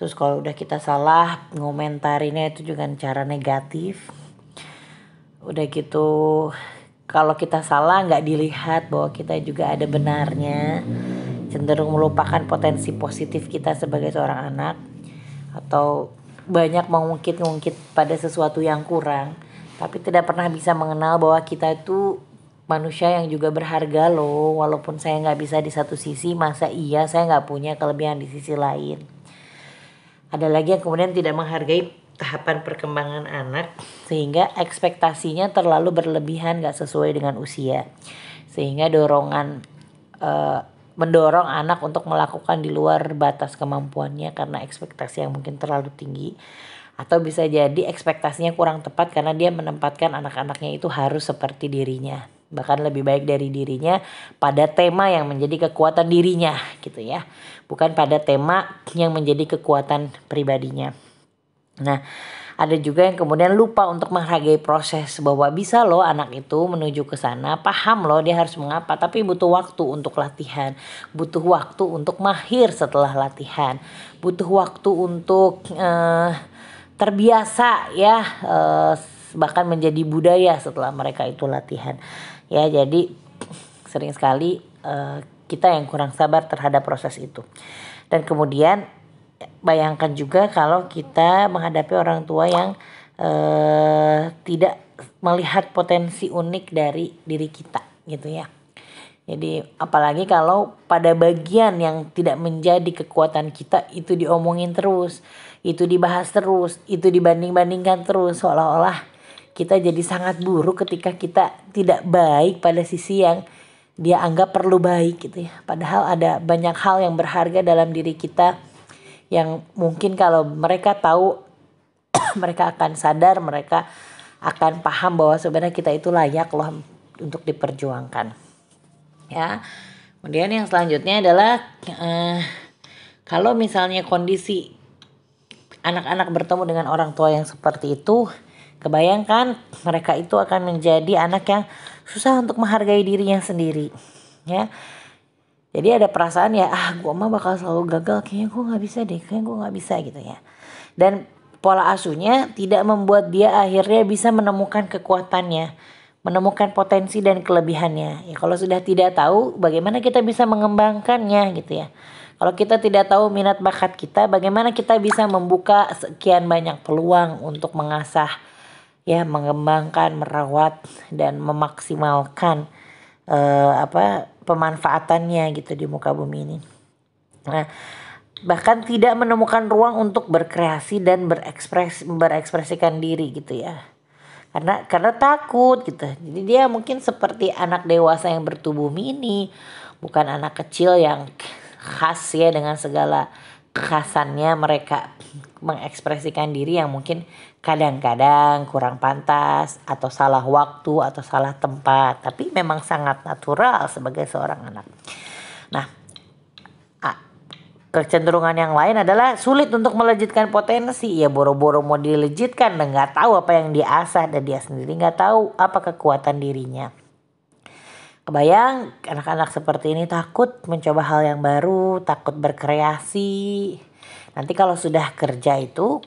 Terus kalau udah kita salah, ngomentarinnya itu juga cara negatif. Udah gitu kalau kita salah nggak dilihat bahwa kita juga ada benarnya. Cenderung melupakan potensi positif kita sebagai seorang anak. Atau banyak mengungkit-ungkit pada sesuatu yang kurang. Tapi tidak pernah bisa mengenal bahwa kita itu manusia yang juga berharga loh. Walaupun saya gak bisa di satu sisi, masa iya saya gak punya kelebihan di sisi lain. Ada lagi yang kemudian tidak menghargai tahapan perkembangan anak, sehingga ekspektasinya terlalu berlebihan, gak sesuai dengan usia, sehingga mendorong anak untuk melakukan di luar batas kemampuannya karena ekspektasi yang mungkin terlalu tinggi. Atau bisa jadi ekspektasinya kurang tepat karena dia menempatkan anak-anaknya itu harus seperti dirinya, bahkan lebih baik dari dirinya pada tema yang menjadi kekuatan dirinya gitu ya, bukan pada tema yang menjadi kekuatan pribadinya. Nah, ada juga yang kemudian lupa untuk menghargai proses, bahwa bisa loh anak itu menuju ke sana, paham loh dia harus mengapa, tapi butuh waktu untuk latihan, butuh waktu untuk mahir setelah latihan, butuh waktu untuk terbiasa ya, bahkan menjadi budaya setelah mereka itu latihan. Ya, jadi sering sekali kita yang kurang sabar terhadap proses itu. Dan kemudian bayangkan juga kalau kita menghadapi orang tua yang tidak melihat potensi unik dari diri kita gitu ya. Jadi apalagi kalau pada bagian yang tidak menjadi kekuatan kita itu diomongin terus, itu dibahas terus, itu dibanding-bandingkan terus, seolah-olah kita jadi sangat buruk ketika kita tidak baik pada sisi yang dia anggap perlu baik gitu ya. Padahal ada banyak hal yang berharga dalam diri kita yang mungkin kalau mereka tahu mereka akan sadar, mereka akan paham bahwa sebenarnya kita itu layak loh untuk diperjuangkan. Ya. Kemudian yang selanjutnya adalah kalau misalnya kondisi anak-anak bertemu dengan orang tua yang seperti itu, kebayangkan mereka itu akan menjadi anak yang susah untuk menghargai dirinya sendiri, ya. Jadi ada perasaan ya, gue mah bakal selalu gagal, kayaknya gue nggak bisa deh, kayaknya gue nggak bisa gitu ya. Dan pola asuhnya tidak membuat dia akhirnya bisa menemukan kekuatannya, menemukan potensi dan kelebihannya. Ya kalau sudah tidak tahu, bagaimana kita bisa mengembangkannya gitu ya. Kalau kita tidak tahu minat bakat kita, bagaimana kita bisa membuka sekian banyak peluang untuk mengasah, ya, mengembangkan, merawat dan memaksimalkan pemanfaatannya gitu di muka bumi ini. Nah, bahkan tidak menemukan ruang untuk berkreasi dan berekspresikan diri gitu ya. Karena takut gitu. Jadi dia mungkin seperti anak dewasa yang bertubuh mini, bukan anak kecil yang khas ya dengan segala kekhasannya. Mereka mengekspresikan diri yang mungkin kadang-kadang kurang pantas atau salah waktu atau salah tempat, tapi memang sangat natural sebagai seorang anak. Nah, kecenderungan yang lain adalah sulit untuk melejitkan potensi. Ya boro-boro mau dilejitkan dan nggak tahu apa yang dia asah, dan dia sendiri nggak tahu apa kekuatan dirinya. Kebayang anak-anak seperti ini takut mencoba hal yang baru, takut berkreasi. Nanti kalau sudah kerja itu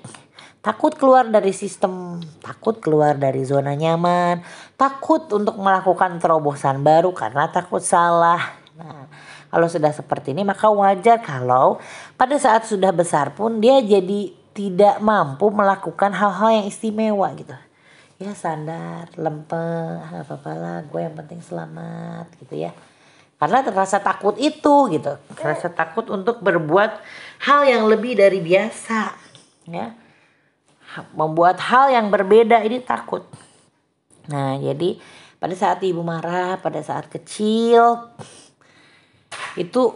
takut keluar dari sistem, takut keluar dari zona nyaman, takut untuk melakukan terobosan baru karena takut salah. Nah, kalau sudah seperti ini maka wajar kalau pada saat sudah besar pun dia jadi tidak mampu melakukan hal-hal yang istimewa gitu. Ya sandar, lempeng, gak apa-apa lah, gue yang penting selamat gitu ya. Karena terasa takut itu gitu, terasa takut untuk berbuat hal yang lebih dari biasa, ya. Membuat hal yang berbeda ini takut. Nah jadi pada saat ibu marah, pada saat kecil itu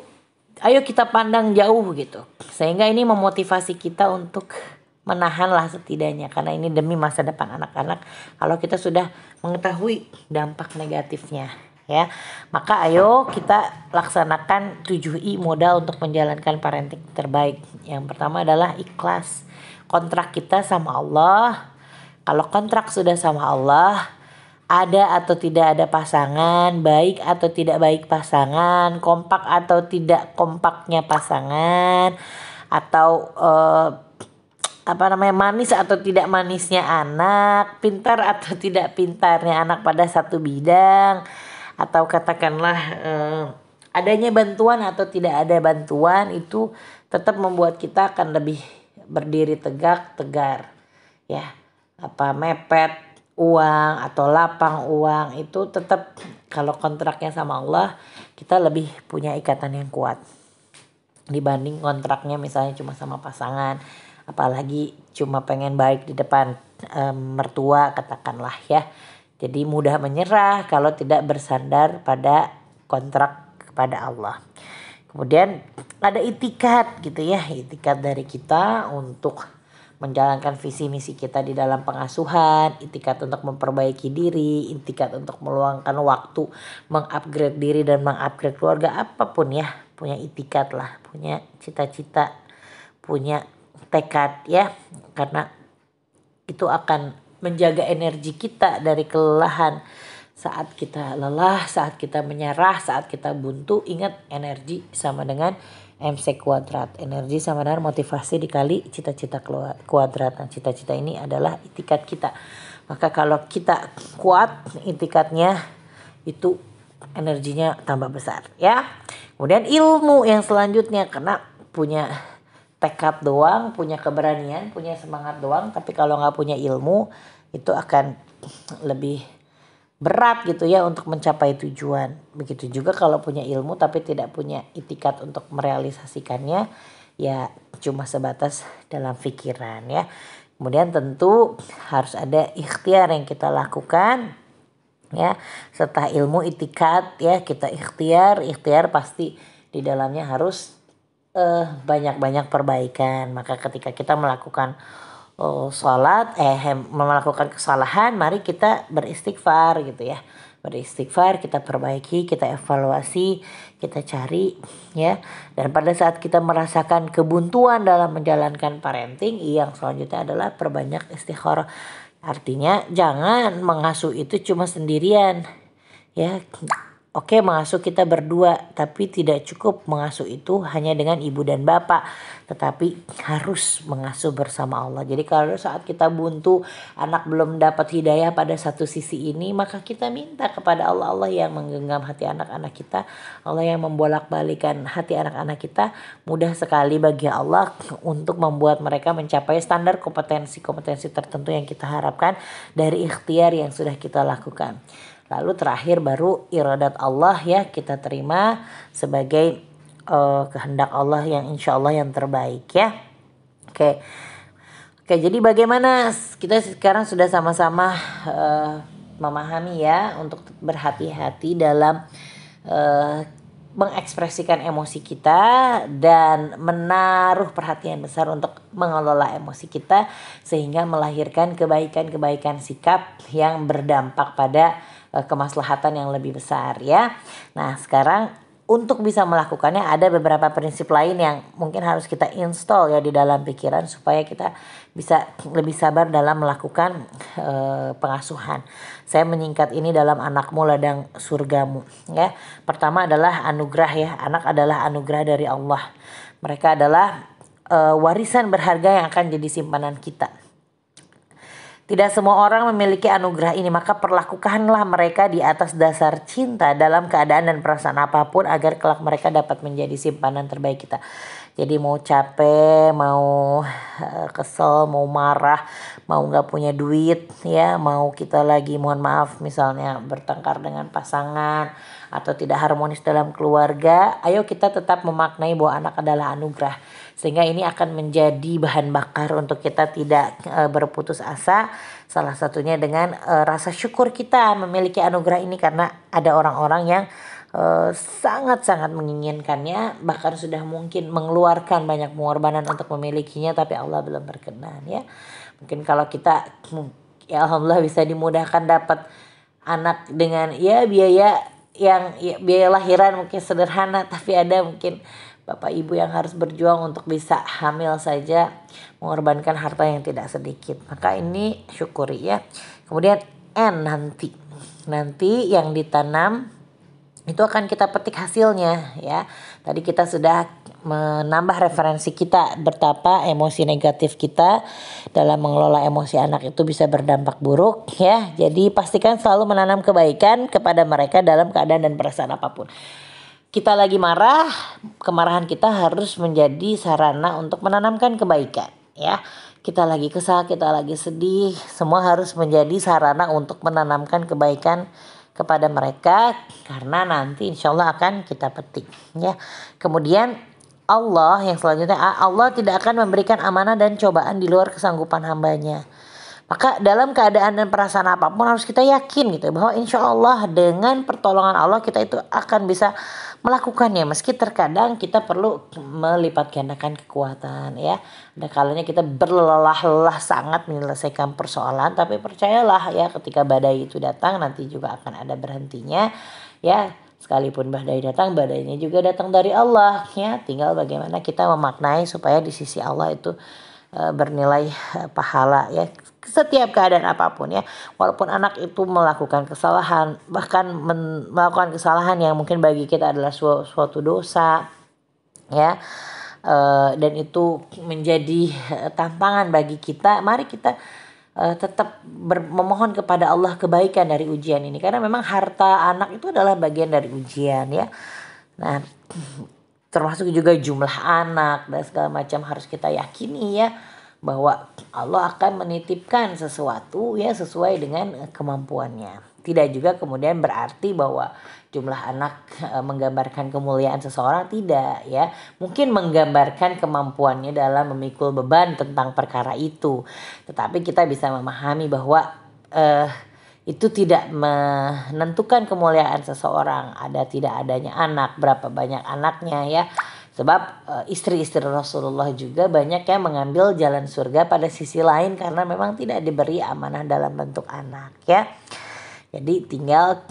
ayo kita pandang jauh gitu. Sehingga ini memotivasi kita untuk menahan lah setidaknya. Karena ini demi masa depan anak-anak. Kalau kita sudah mengetahui dampak negatifnya, ya. Maka ayo kita laksanakan 7I modal untuk menjalankan parenting terbaik. Yang pertama adalah ikhlas. Kontrak kita sama Allah. Kalau kontrak sudah sama Allah, ada atau tidak ada pasangan, baik atau tidak baik pasangan, kompak atau tidak kompaknya pasangan, atau manis atau tidak manisnya anak, pintar atau tidak pintarnya anak pada satu bidang, atau katakanlah adanya bantuan atau tidak ada bantuan, itu tetap membuat kita akan lebih berdiri tegak, tegar, ya. Mepet uang atau lapang uang itu tetap kalau kontraknya sama Allah, kita lebih punya ikatan yang kuat dibanding kontraknya misalnya cuma sama pasangan, apalagi cuma pengen baik di depan mertua katakanlah ya. Jadi mudah menyerah kalau tidak bersandar pada kontrak kepada Allah. Kemudian ada itikat gitu ya, itikat dari kita untuk menjalankan visi misi kita di dalam pengasuhan, itikat untuk memperbaiki diri, itikat untuk meluangkan waktu, mengupgrade diri dan mengupgrade keluarga, apapun ya, punya itikat lah, punya cita-cita, punya tekad ya, karena itu akan menjaga energi kita dari kelelahan. Saat kita lelah, saat kita menyerah, saat kita buntu, ingat energi sama dengan MC kuadrat. Energi sama dengan motivasi dikali cita-cita kuadrat. Nah, cita-cita ini adalah itikat kita. Maka kalau kita kuat itikatnya, itu energinya tambah besar ya. Kemudian ilmu yang selanjutnya, karena punya tekad doang, punya keberanian, punya semangat doang, tapi kalau nggak punya ilmu itu akan lebih berat gitu ya untuk mencapai tujuan. Begitu juga kalau punya ilmu tapi tidak punya itikat untuk merealisasikannya, ya cuma sebatas dalam pikiran ya. Kemudian tentu harus ada ikhtiar yang kita lakukan, ya. Setelah ilmu itikad, ya, kita ikhtiar pasti di dalamnya harus banyak-banyak perbaikan. Maka ketika kita melakukan sholat, melakukan kesalahan, mari kita beristighfar gitu ya. Beristighfar, kita perbaiki, kita evaluasi, kita cari, ya. Dan pada saat kita merasakan kebuntuan dalam menjalankan parenting, yang selanjutnya adalah perbanyak istikharah. Artinya jangan mengasuh itu cuma sendirian, ya. Oke, mengasuh kita berdua, tapi tidak cukup mengasuh itu hanya dengan ibu dan bapak, tetapi harus mengasuh bersama Allah. Jadi kalau saat kita buntu, anak belum dapat hidayah pada satu sisi ini, maka kita minta kepada Allah. Allah yang menggenggam hati anak-anak kita, Allah yang membolak-balikan hati anak-anak kita. Mudah sekali bagi Allah untuk membuat mereka mencapai standar kompetensi-kompetensi tertentu yang kita harapkan dari ikhtiar yang sudah kita lakukan. Lalu terakhir baru iradat Allah, ya, kita terima sebagai kehendak Allah yang insya Allah yang terbaik, ya. Oke, jadi bagaimana kita sekarang sudah sama-sama memahami, ya, untuk berhati-hati dalam mengekspresikan emosi kita dan menaruh perhatian besar untuk mengelola emosi kita sehingga melahirkan kebaikan-kebaikan sikap yang berdampak pada kemaslahatan yang lebih besar, ya. Nah, sekarang untuk bisa melakukannya ada beberapa prinsip lain yang mungkin harus kita install, ya, di dalam pikiran supaya kita bisa lebih sabar dalam melakukan pengasuhan. Saya menyingkat ini dalam Anakmu Ladang Surgamu, ya. Pertama adalah anugerah, ya. Anak adalah anugerah dari Allah. Mereka adalah warisan berharga yang akan jadi simpanan kita. Tidak semua orang memiliki anugerah ini, maka perlakukanlah mereka di atas dasar cinta dalam keadaan dan perasaan apapun agar kelak mereka dapat menjadi simpanan terbaik kita. Jadi mau capek, mau kesel, mau marah, mau gak punya duit, ya, mau kita lagi mohon maaf misalnya bertengkar dengan pasangan atau tidak harmonis dalam keluarga, ayo kita tetap memaknai bahwa anak adalah anugerah. Sehingga ini akan menjadi bahan bakar untuk kita tidak berputus asa. Salah satunya dengan rasa syukur kita memiliki anugerah ini, karena ada orang-orang yang sangat-sangat menginginkannya, bahkan sudah mungkin mengeluarkan banyak pengorbanan untuk memilikinya, tapi Allah belum berkenan, ya. Mungkin kalau kita, ya alhamdulillah bisa dimudahkan dapat anak dengan, ya, biaya lahiran mungkin sederhana, tapi ada mungkin bapak ibu yang harus berjuang untuk bisa hamil saja, mengorbankan harta yang tidak sedikit. Maka ini syukuri, ya. Kemudian nanti yang ditanam itu akan kita petik hasilnya, ya. Tadi kita sudah menambah referensi kita betapa emosi negatif kita dalam mengelola emosi anak itu bisa berdampak buruk, ya. Jadi pastikan selalu menanam kebaikan kepada mereka dalam keadaan dan perasaan apapun. Kita lagi marah, kemarahan kita harus menjadi sarana untuk menanamkan kebaikan, ya. Kita lagi kesal, kita lagi sedih, semua harus menjadi sarana untuk menanamkan kebaikan kepada mereka, karena nanti insya Allah akan kita petik, ya. Kemudian Allah yang selanjutnya, Allah tidak akan memberikan amanah dan cobaan di luar kesanggupan hambanya. Maka dalam keadaan dan perasaan apapun harus kita yakin gitu bahwa insya Allah dengan pertolongan Allah kita itu akan bisa melakukannya, meski terkadang kita perlu melipat gandakan kekuatan, ya. Ada kalanya kita berlelah-lelah sangat menyelesaikan persoalan, tapi percayalah, ya, ketika badai itu datang nanti juga akan ada berhentinya, ya. Sekalipun badai datang, badainya juga datang dari Allah, ya. Tinggal bagaimana kita memaknai supaya di sisi Allah itu bernilai pahala, ya, setiap keadaan apapun, ya. Walaupun anak itu melakukan kesalahan, bahkan melakukan kesalahan yang mungkin bagi kita adalah suatu dosa, ya, dan itu menjadi tantangan bagi kita, mari kita tetap memohon kepada Allah kebaikan dari ujian ini, karena memang harta anak itu adalah bagian dari ujian, ya. Nah, termasuk juga jumlah anak dan segala macam harus kita yakini, ya, bahwa Allah akan menitipkan sesuatu, ya, sesuai dengan kemampuannya, Tidak juga kemudian berarti bahwa jumlah anak menggambarkan kemuliaan seseorang, tidak ya. Mungkin menggambarkan kemampuannya dalam memikul beban tentang perkara itu. Tetapi kita bisa memahami bahwa itu tidak menentukan kemuliaan seseorang. Ada tidak adanya anak, berapa banyak anaknya ya. Sebab istri-istri Rasulullah juga banyak yang mengambil jalan surga pada sisi lain karena memang tidak diberi amanah dalam bentuk anak ya. Jadi tinggal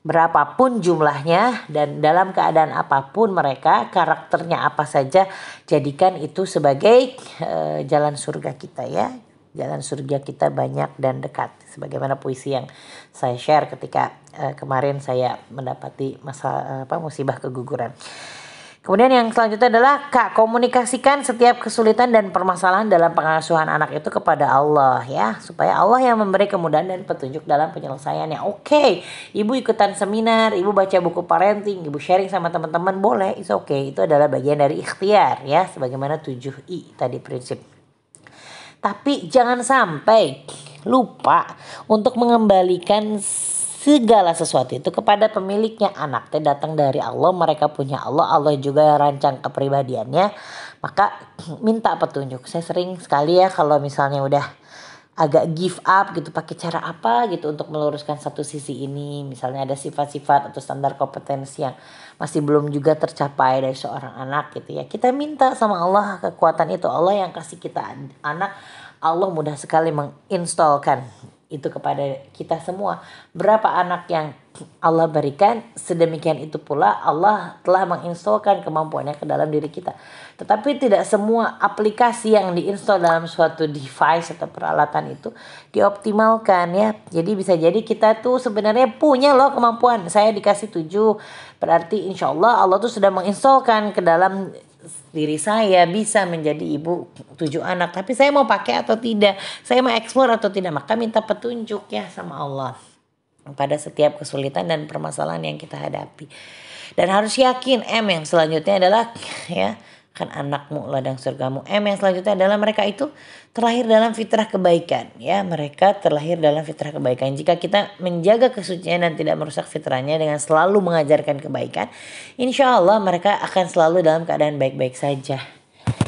berapapun jumlahnya dan dalam keadaan apapun mereka, karakternya apa saja, jadikan itu sebagai jalan surga kita ya. Jalan surga kita banyak dan dekat. Sebagaimana puisi yang saya share ketika kemarin saya mendapati musibah keguguran. Kemudian yang selanjutnya adalah komunikasikan setiap kesulitan dan permasalahan dalam pengasuhan anak itu kepada Allah ya, supaya Allah yang memberi kemudahan dan petunjuk dalam penyelesaiannya. Oke, ibu ikutan seminar, ibu baca buku parenting, ibu sharing sama teman-teman, boleh, it's okay. Itu adalah bagian dari ikhtiar ya, sebagaimana 7I tadi prinsip. Tapi jangan sampai lupa untuk mengembalikan segala sesuatu itu kepada pemiliknya. Anak teh datang dari Allah, mereka punya Allah, Allah juga rancang kepribadiannya. Maka minta petunjuk. Saya sering sekali ya kalau misalnya udah agak give up gitu, pakai cara apa gitu untuk meluruskan satu sisi ini. Misalnya ada sifat-sifat atau standar kompetensi yang masih belum juga tercapai dari seorang anak gitu ya. Kita minta sama Allah kekuatan itu. Allah yang kasih kita anak, Allah mudah sekali menginstalkan itu kepada kita semua. Berapa anak yang Allah berikan, sedemikian itu pula Allah telah menginstalkan kemampuannya ke dalam diri kita. Tetapi tidak semua aplikasi yang diinstal dalam suatu device atau peralatan itu dioptimalkan ya. Jadi bisa jadi kita tuh sebenarnya punya loh kemampuan. Saya dikasih 7, berarti insya Allah Allah tuh sudah menginstalkan ke dalam diri saya bisa menjadi ibu 7 anak. Tapi saya mau pakai atau tidak, saya mau eksplor atau tidak, maka minta petunjuk ya sama Allah pada setiap kesulitan dan permasalahan yang kita hadapi. Dan harus yakin yang selanjutnya adalah ya, kan anakmu ladang surgamu. Yang selanjutnya adalah mereka itu terlahir dalam fitrah kebaikan ya. Mereka terlahir dalam fitrah kebaikan. Jika kita menjaga kesucian dan tidak merusak fitrahnya dengan selalu mengajarkan kebaikan, insya Allah mereka akan selalu dalam keadaan baik-baik saja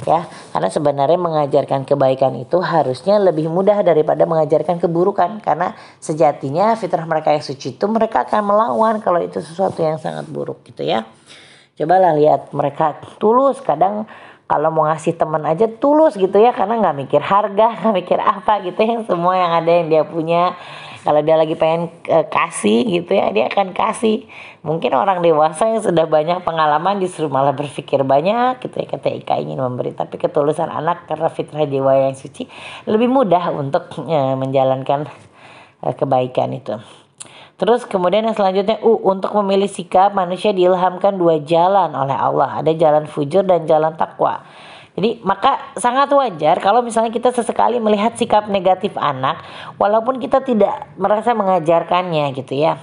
ya. Karena sebenarnya mengajarkan kebaikan itu harusnya lebih mudah daripada mengajarkan keburukan. Karena sejatinya fitrah mereka yang suci itu mereka akan melawan kalau itu sesuatu yang sangat buruk gitu ya. Cobalah lihat mereka tulus, kadang kalau mau ngasih teman aja tulus gitu ya, karena nggak mikir harga, nggak mikir apa gitu ya, semua yang ada yang dia punya. Kalau dia lagi pengen kasih gitu ya, dia akan kasih. Mungkin orang dewasa yang sudah banyak pengalaman justru malah berpikir banyak gitu ya, ketika ingin memberi. Tapi ketulusan anak karena fitrah jiwa yang suci lebih mudah untuk menjalankan kebaikan itu. Terus kemudian yang selanjutnya untuk memilih sikap, manusia diilhamkan 2 jalan oleh Allah. Ada jalan fujur dan jalan takwa. Jadi maka sangat wajar kalau misalnya kita sesekali melihat sikap negatif anak, walaupun kita tidak merasa mengajarkannya gitu ya.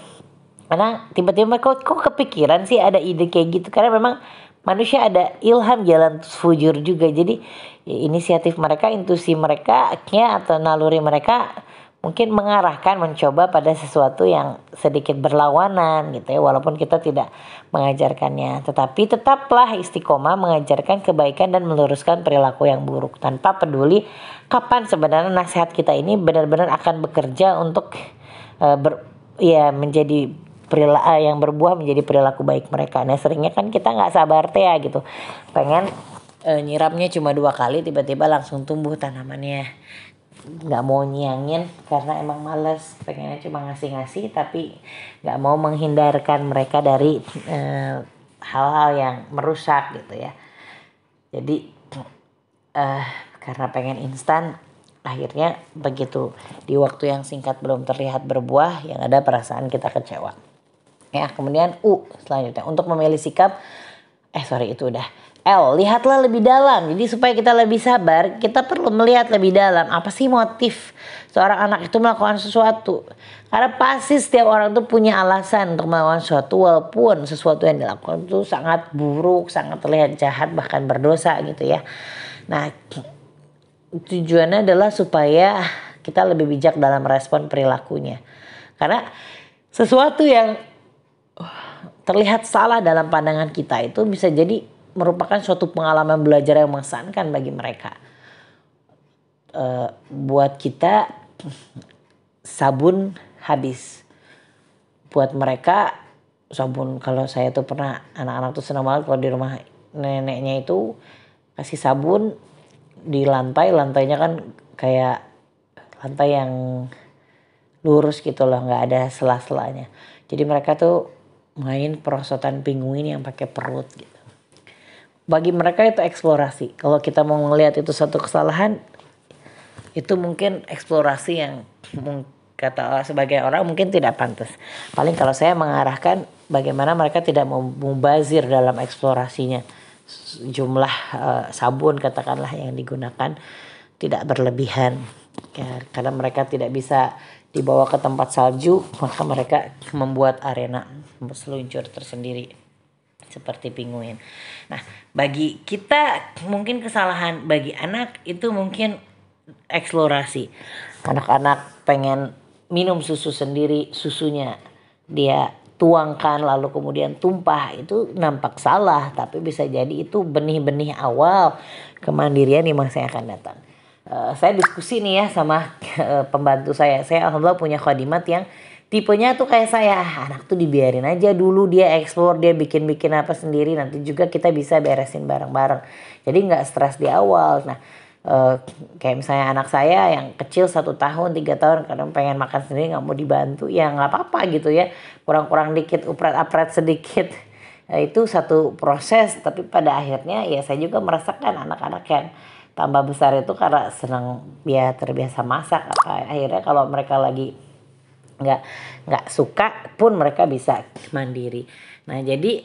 Karena tiba-tiba kok kepikiran sih ada ide kayak gitu. Karena memang manusia ada ilham jalan fujur juga. Jadi inisiatif mereka, intuisi mereka ya, atau naluri mereka mungkin mengarahkan, mencoba pada sesuatu yang sedikit berlawanan gitu ya, walaupun kita tidak mengajarkannya. Tetapi tetaplah istiqomah mengajarkan kebaikan dan meluruskan perilaku yang buruk, tanpa peduli kapan sebenarnya nasihat kita ini benar-benar akan bekerja untuk menjadi perilaku yang berbuah menjadi perilaku baik mereka. Nah seringnya kan kita nggak sabar ya gitu, pengen nyiramnya cuma 2 kali, tiba-tiba langsung tumbuh tanamannya. Nggak mau nyiangin karena emang males, pengennya cuma ngasih-ngasih, tapi nggak mau menghindarkan mereka dari hal-hal yang merusak gitu ya. Jadi karena pengen instan, akhirnya begitu di waktu yang singkat belum terlihat berbuah, yang ada perasaan kita kecewa ya. Kemudian selanjutnya untuk memilih sikap, itu udah. Lihatlah lebih dalam. Jadi supaya kita lebih sabar, kita perlu melihat lebih dalam. Apa sih motif seorang anak itu melakukan sesuatu? Karena pasti setiap orang itu punya alasan untuk melakukan sesuatu, walaupun sesuatu yang dilakukan itu sangat buruk, sangat terlihat jahat, bahkan berdosa gitu ya. Nah, tujuannya adalah supaya kita lebih bijak dalam respon perilakunya. Karena sesuatu yang terlihat salah dalam pandangan kita itu bisa jadi merupakan suatu pengalaman belajar yang mengesankan bagi mereka. Buat kita sabun habis, buat mereka sabun, kalau saya tuh pernah, anak-anak tuh senang banget kalau di rumah neneknya itu kasih sabun di lantainya kan kayak lantai yang lurus gitu loh, nggak ada sela-selanya. Jadi mereka tuh main perosotan pinguin yang pakai perut gitu. Bagi mereka itu eksplorasi. Kalau kita mau ngelihat itu satu kesalahan, itu mungkin eksplorasi yang kata sebagai orang mungkin tidak pantas. Paling kalau saya mengarahkan bagaimana mereka tidak mubazir dalam eksplorasinya. Jumlah sabun katakanlah yang digunakan tidak berlebihan. Ya, karena mereka tidak bisa dibawa ke tempat salju, maka mereka membuat arena seluncur tersendiri seperti pinguin. Nah, bagi kita mungkin kesalahan, bagi anak itu mungkin eksplorasi. Anak-anak pengen minum susu sendiri, susunya dia tuangkan lalu kemudian tumpah, itu nampak salah, tapi bisa jadi itu benih-benih awal kemandirian di masa yang akan datang. Saya diskusi nih ya sama pembantu saya. Saya alhamdulillah punya khadimat yang tipenya tuh kayak saya. Anak tuh dibiarin aja dulu, dia eksplor, dia bikin-bikin apa sendiri, nanti juga kita bisa beresin bareng-bareng. Jadi nggak stres di awal. Nah, kayak misalnya anak saya yang kecil 1 tahun 3 tahun kadang pengen makan sendiri, nggak mau dibantu, ya nggak apa-apa gitu ya, kurang-kurang dikit, upret-upret sedikit. Itu satu proses, tapi pada akhirnya ya saya juga merasakan anak-anak yang tambah besar itu karena senang, dia terbiasa masak, akhirnya kalau mereka lagi nggak suka pun mereka bisa mandiri. Nah jadi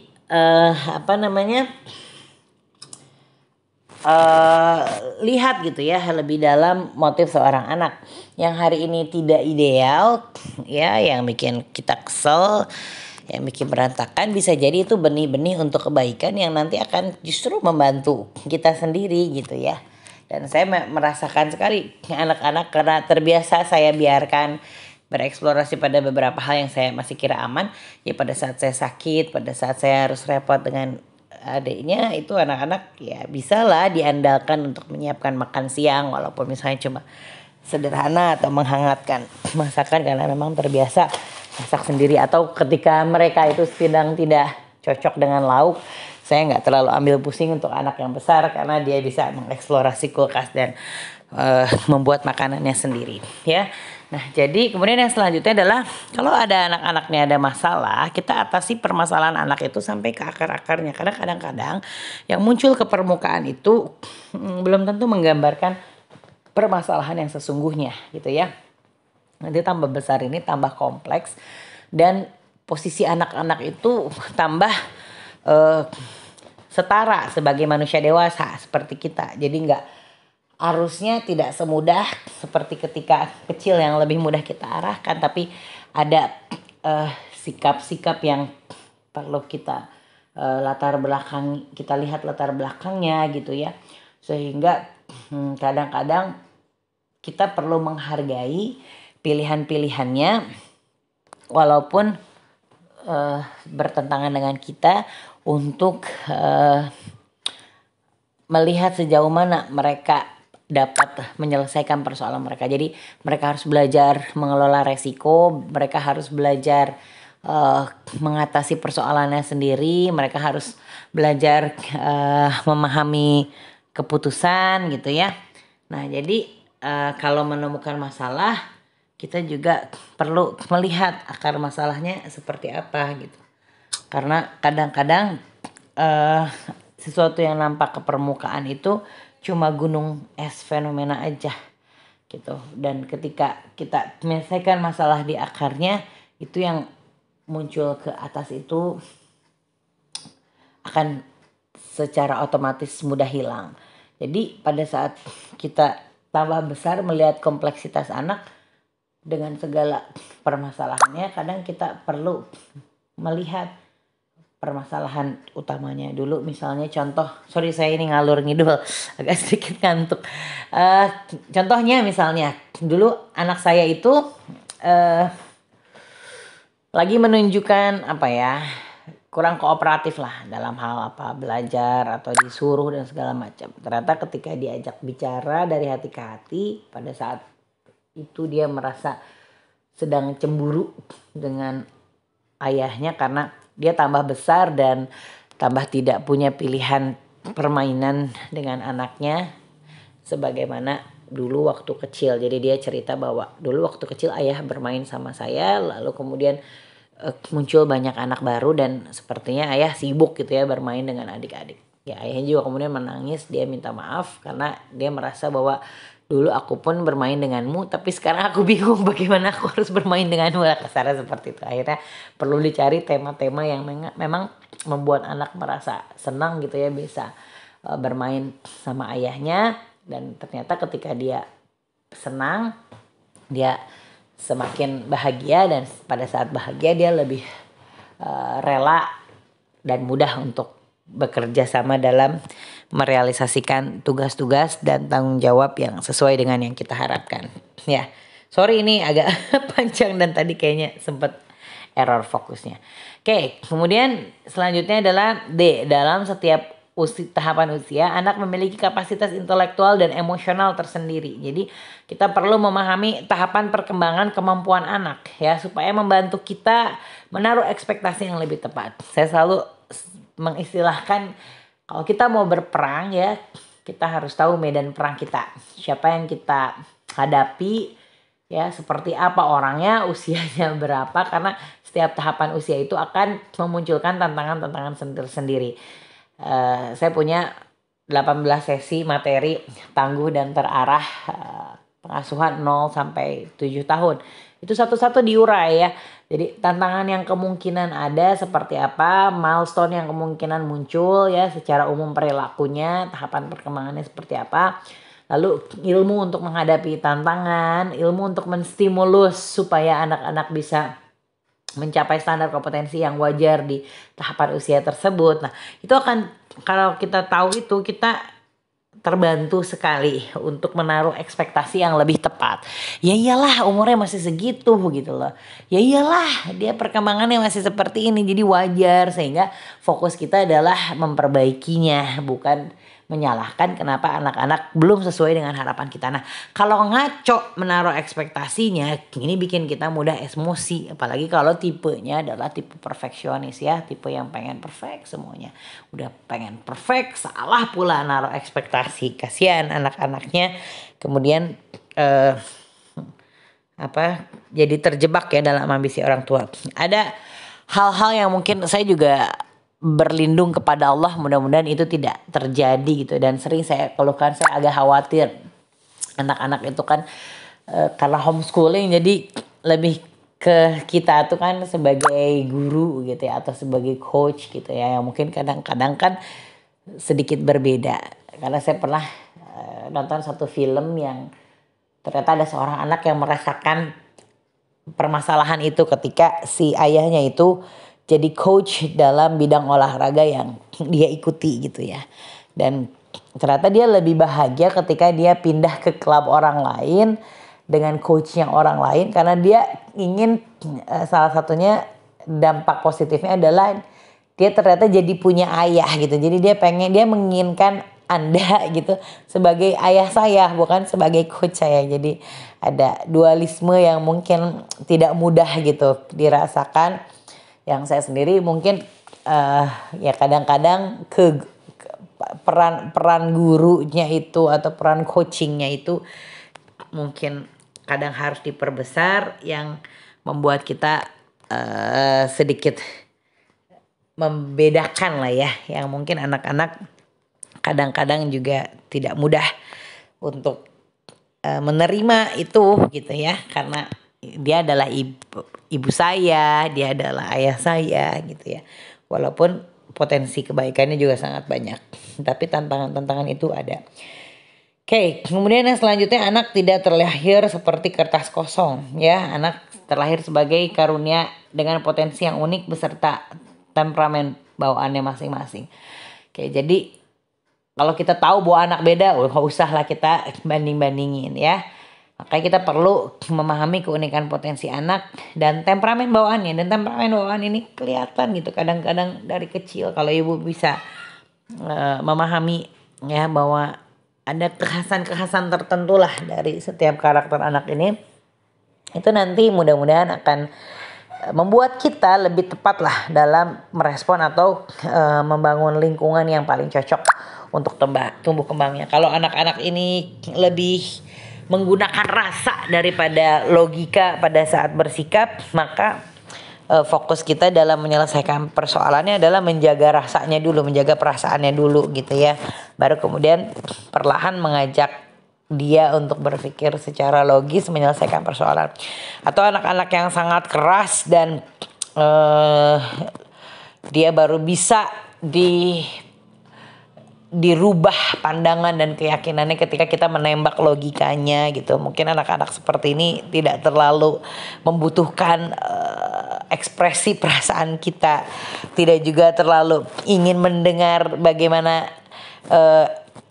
lihat gitu ya lebih dalam motif seorang anak yang hari ini tidak ideal ya, yang bikin kita kesel, yang bikin berantakan, bisa jadi itu benih-benih untuk kebaikan yang nanti akan justru membantu kita sendiri gitu ya. Dan saya merasakan sekali anak-anak karena terbiasa saya biarkan bereksplorasi pada beberapa hal yang saya masih kira aman, ya pada saat saya sakit, pada saat saya harus repot dengan adiknya, itu anak-anak ya bisalah diandalkan untuk menyiapkan makan siang walaupun misalnya cuma sederhana atau menghangatkan masakan karena memang terbiasa masak sendiri. Atau ketika mereka itu sedang tidak cocok dengan lauk, saya nggak terlalu ambil pusing untuk anak yang besar karena dia bisa mengeksplorasi kulkas dan membuat makanannya sendiri ya. Nah jadi kemudian yang selanjutnya adalah kalau ada anak-anaknya ada masalah, kita atasi permasalahan anak itu sampai ke akar-akarnya. Karena kadang-kadang yang muncul ke permukaan itu belum tentu menggambarkan permasalahan yang sesungguhnya gitu ya. Nanti tambah besar ini tambah kompleks dan posisi anak-anak itu tambah setara sebagai manusia dewasa seperti kita. Jadi harusnya tidak semudah seperti ketika kecil yang lebih mudah kita arahkan, tapi ada sikap-sikap yang perlu kita kita lihat latar belakangnya gitu ya, sehingga kadang-kadang kita perlu menghargai pilihan-pilihannya walaupun bertentangan dengan kita, untuk melihat sejauh mana mereka dapat menyelesaikan persoalan mereka. Jadi mereka harus belajar mengelola resiko, mereka harus belajar mengatasi persoalannya sendiri, mereka harus belajar memahami keputusan gitu ya. Nah jadi kalau menemukan masalah, kita juga perlu melihat akar masalahnya seperti apa gitu. Karena kadang-kadang sesuatu yang nampak ke permukaan itu cuma gunung es fenomena aja gitu. Dan ketika kita menyelesaikan masalah di akarnya, itu yang muncul ke atas itu akan secara otomatis mudah hilang. Jadi pada saat kita tambah besar melihat kompleksitas anak dengan segala permasalahannya, kadang kita perlu melihat permasalahan utamanya dulu. Misalnya contoh, sorry saya ini ngalur ngidul agak sedikit ngantuk. Contohnya misalnya dulu anak saya itu lagi menunjukkan apa ya, kurang kooperatif lah dalam hal apa belajar atau disuruh dan segala macam. Ternyata ketika diajak bicara dari hati ke hati, pada saat itu dia merasa sedang cemburu dengan ayahnya karena dia tambah besar dan tambah tidak punya pilihan permainan dengan anaknya sebagaimana dulu waktu kecil. Jadi dia cerita bahwa dulu waktu kecil ayah bermain sama saya, lalu kemudian muncul banyak anak baru dan sepertinya ayah sibuk gitu ya bermain dengan adik-adik. Ya ayahnya juga kemudian menangis, dia minta maaf karena dia merasa bahwa dulu aku pun bermain denganmu tapi sekarang aku bingung bagaimana aku harus bermain denganmu, lah kasarnya seperti itu. Akhirnya perlu dicari tema-tema yang memang membuat anak merasa senang gitu ya, bisa bermain sama ayahnya. Dan ternyata ketika dia senang, dia semakin bahagia, dan pada saat bahagia dia lebih rela dan mudah untuk bekerja sama dalam merealisasikan tugas-tugas dan tanggung jawab yang sesuai dengan yang kita harapkan. Ya, sorry ini agak panjang dan tadi kayaknya sempat error fokusnya. Oke, kemudian selanjutnya adalah D. Dalam setiap tahapan usia, anak memiliki kapasitas intelektual dan emosional tersendiri. Jadi kita perlu memahami tahapan perkembangan kemampuan anak ya, supaya membantu kita menaruh ekspektasi yang lebih tepat. Saya selalu mengistilahkan kalau kita mau berperang ya, kita harus tahu medan perang kita. Siapa yang kita hadapi ya, seperti apa orangnya, usianya berapa, karena setiap tahapan usia itu akan memunculkan tantangan-tantangan sendiri. Saya punya 18 sesi materi tangguh dan terarah pengasuhan 0 sampai 7 tahun. Itu satu-satu diurai ya. Jadi tantangan yang kemungkinan ada seperti apa, milestone yang kemungkinan muncul ya, secara umum perilakunya, tahapan perkembangannya seperti apa. Lalu ilmu untuk menghadapi tantangan, ilmu untuk menstimulus supaya anak-anak bisa mencapai standar kompetensi yang wajar di tahapan usia tersebut. Nah, itu akan, kalau kita tahu itu, kita terbantu sekali untuk menaruh ekspektasi yang lebih tepat. Ya iyalah umurnya masih segitu gitu loh. Ya iyalah dia perkembangannya masih seperti ini, jadi wajar. Sehingga fokus kita adalah memperbaikinya, bukan menyalahkan kenapa anak-anak belum sesuai dengan harapan kita. Nah, kalau ngaco menaruh ekspektasinya, ini bikin kita mudah emosi. Apalagi kalau tipenya adalah tipe perfeksionis ya, tipe yang pengen perfect semuanya. Udah pengen perfect, salah pula naruh ekspektasi. Kasihan anak-anaknya kemudian jadi terjebak ya dalam ambisi orang tua. Ada hal-hal yang mungkin saya juga berlindung kepada Allah, mudah-mudahan itu tidak terjadi gitu. Dan sering saya keluhkan, saya agak khawatir anak-anak itu kan karena homeschooling, jadi lebih ke kita tuh kan sebagai guru gitu ya, atau sebagai coach gitu ya, yang mungkin kadang-kadang kan sedikit berbeda. Karena saya pernah nonton satu film yang ternyata ada seorang anak yang merasakan permasalahan itu ketika si ayahnya itu jadi coach dalam bidang olahraga yang dia ikuti gitu ya. Dan ternyata dia lebih bahagia ketika dia pindah ke klub orang lain dengan coachnya orang lain, karena dia ingin salah satunya dampak positifnya adalah dia ternyata jadi punya ayah gitu. Jadi dia menginginkan Anda gitu sebagai ayah saya, bukan sebagai coach saya. Jadi ada dualisme yang mungkin tidak mudah gitu dirasakan. Yang saya sendiri mungkin ya kadang-kadang peran gurunya itu atau peran coachingnya itu mungkin kadang harus diperbesar, yang membuat kita sedikit membedakan lah ya, yang mungkin anak-anak kadang-kadang juga tidak mudah untuk menerima itu gitu ya, karena dia adalah ibu saya, dia adalah ayah saya gitu ya. Walaupun potensi kebaikannya juga sangat banyak, tapi tantangan-tantangan itu ada. Oke, kemudian yang selanjutnya, anak tidak terlahir seperti kertas kosong ya. Anak terlahir sebagai karunia dengan potensi yang unik beserta temperamen bawaannya masing-masing. Oke, jadi kalau kita tahu bahwa anak beda, gak usah lah kita banding-bandingin ya. Makanya kita perlu memahami keunikan potensi anak dan temperamen bawaannya. Dan temperamen bawaan ini kelihatan gitu kadang-kadang dari kecil. Kalau ibu bisa memahami ya bahwa ada kekhasan-kekhasan tertentu lah dari setiap karakter anak ini, itu nanti mudah-mudahan akan membuat kita lebih tepat lah dalam merespon atau membangun lingkungan yang paling cocok untuk tumbuh kembangnya. Kalau anak-anak ini lebih menggunakan rasa daripada logika pada saat bersikap, maka fokus kita dalam menyelesaikan persoalannya adalah menjaga rasanya dulu, menjaga perasaannya dulu gitu ya. Baru kemudian perlahan mengajak dia untuk berpikir secara logis menyelesaikan persoalan. Atau anak-anak yang sangat keras dan dia baru bisa dirubah pandangan dan keyakinannya ketika kita menembak logikanya gitu. Mungkin anak-anak seperti ini tidak terlalu membutuhkan ekspresi perasaan kita, tidak juga terlalu ingin mendengar bagaimana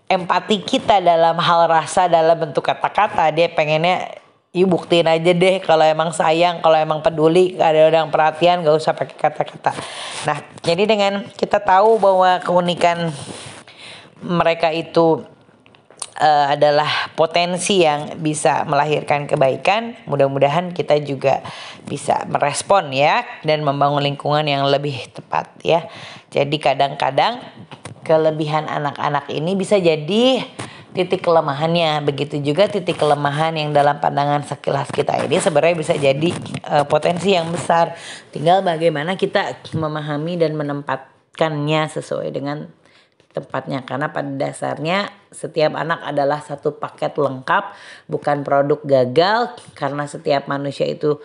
empati kita dalam hal rasa dalam bentuk kata-kata. Dia pengennya buktiin aja deh kalau emang sayang, kalau emang peduli, kadang-kadang perhatian, gak usah pakai kata-kata. Nah, jadi dengan kita tahu bahwa keunikan mereka itu adalah potensi yang bisa melahirkan kebaikan, mudah-mudahan kita juga bisa merespon ya dan membangun lingkungan yang lebih tepat ya. Jadi kadang-kadang kelebihan anak-anak ini bisa jadi titik kelemahannya, begitu juga titik kelemahan yang dalam pandangan sekilas kita ini sebenarnya bisa jadi potensi yang besar. Tinggal bagaimana kita memahami dan menempatkannya sesuai dengan tempatnya, karena pada dasarnya setiap anak adalah satu paket lengkap, bukan produk gagal, karena setiap manusia itu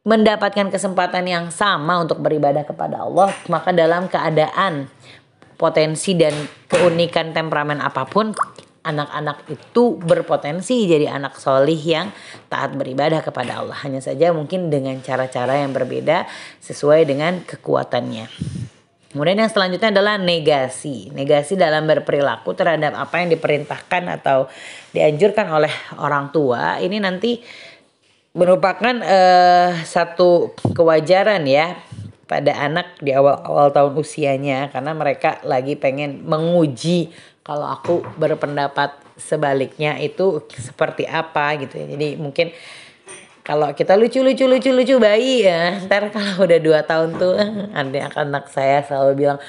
mendapatkan kesempatan yang sama untuk beribadah kepada Allah. Maka dalam keadaan potensi dan keunikan temperamen apapun, anak-anak itu berpotensi jadi anak solih yang taat beribadah kepada Allah. Hanya saja mungkin dengan cara-cara yang berbeda sesuai dengan kekuatannya. Kemudian yang selanjutnya adalah negasi. Negasi dalam berperilaku terhadap apa yang diperintahkan atau dianjurkan oleh orang tua. Ini nanti merupakan satu kewajaran ya pada anak di awal-awal tahun usianya. Karena mereka lagi pengen menguji kalau aku berpendapat sebaliknya itu seperti apa gitu ya. Jadi mungkin kalau kita lucu bayi ya, ntar kalau udah 2 tahun tuh anak saya selalu bilang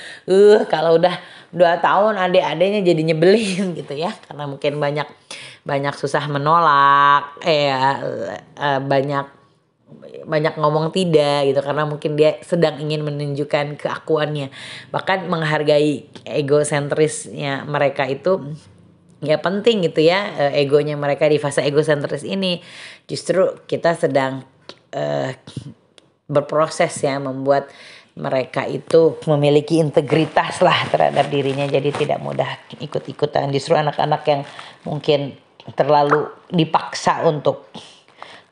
kalau udah 2 tahun adik-adiknya jadi nyebelin gitu ya, karena mungkin banyak susah menolak banyak ngomong tidak gitu, karena mungkin dia sedang ingin menunjukkan keakuannya, bahkan menghargai egosentrisnya mereka itu. Ya penting gitu ya, egonya mereka di fase egosentris ini. Justru kita sedang berproses ya membuat mereka itu memiliki integritas lah terhadap dirinya, jadi tidak mudah ikut-ikutan. Justru anak-anak yang mungkin terlalu dipaksa untuk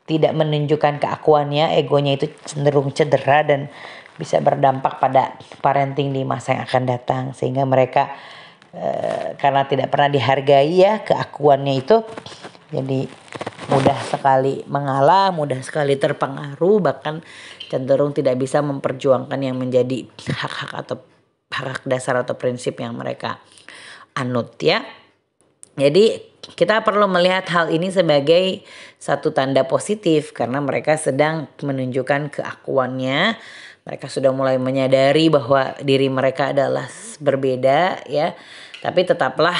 tidak menunjukkan keakuannya, egonya itu cenderung cedera dan bisa berdampak pada parenting di masa yang akan datang, sehingga mereka karena tidak pernah dihargai ya keakuannya itu, jadi mudah sekali mengalah, mudah sekali terpengaruh, bahkan cenderung tidak bisa memperjuangkan yang menjadi hak-hak atau hak dasar atau prinsip yang mereka anut ya. Jadi kita perlu melihat hal ini sebagai satu tanda positif, karena mereka sedang menunjukkan keakuannya. Mereka sudah mulai menyadari bahwa diri mereka adalah berbeda ya. Tapi tetaplah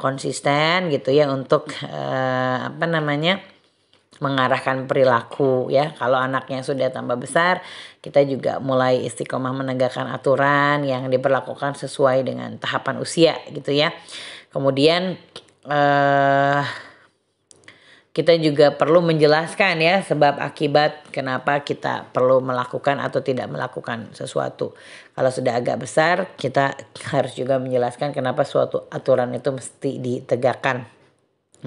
konsisten gitu ya untuk mengarahkan perilaku ya. Kalau anaknya sudah tambah besar, kita juga mulai istiqomah menegakkan aturan yang diberlakukan sesuai dengan tahapan usia gitu ya. Kemudian kita juga perlu menjelaskan ya sebab akibat kenapa kita perlu melakukan atau tidak melakukan sesuatu. Kalau sudah agak besar, kita harus juga menjelaskan kenapa suatu aturan itu mesti ditegakkan.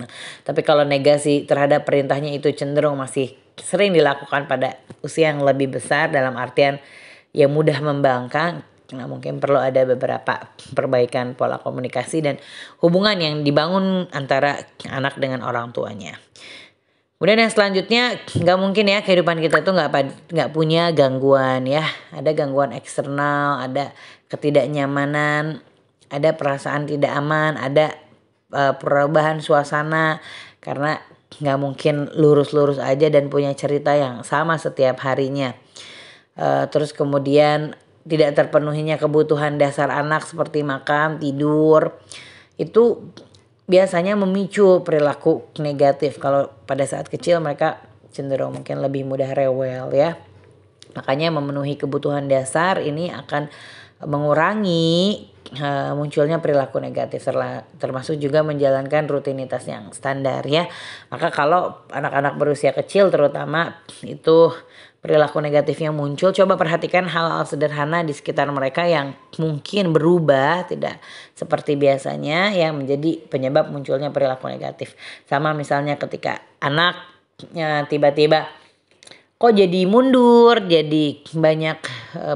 Nah, tapi kalau negasi terhadap perintahnya itu cenderung masih sering dilakukan pada usia yang lebih besar, dalam artian yang mudah membangkang. Nah, mungkin perlu ada beberapa perbaikan pola komunikasi dan hubungan yang dibangun antara anak dengan orang tuanya. Kemudian yang selanjutnya, nggak mungkin ya kehidupan kita itu nggak punya gangguan ya. Ada gangguan eksternal, ada ketidaknyamanan, ada perasaan tidak aman, ada perubahan suasana, karena nggak mungkin lurus-lurus aja dan punya cerita yang sama setiap harinya. Terus kemudian tidak terpenuhinya kebutuhan dasar anak seperti makan, tidur, itu biasanya memicu perilaku negatif. Kalau pada saat kecil mereka cenderung mungkin lebih mudah rewel ya. Makanya memenuhi kebutuhan dasar ini akan mengurangi munculnya perilaku negatif, termasuk juga menjalankan rutinitas yang standar ya. Maka kalau anak-anak berusia kecil terutama itu perilaku negatif yang muncul, coba perhatikan hal-hal sederhana di sekitar mereka yang mungkin berubah tidak seperti biasanya yang menjadi penyebab munculnya perilaku negatif. Sama misalnya ketika anaknya tiba-tiba kok jadi mundur, jadi banyak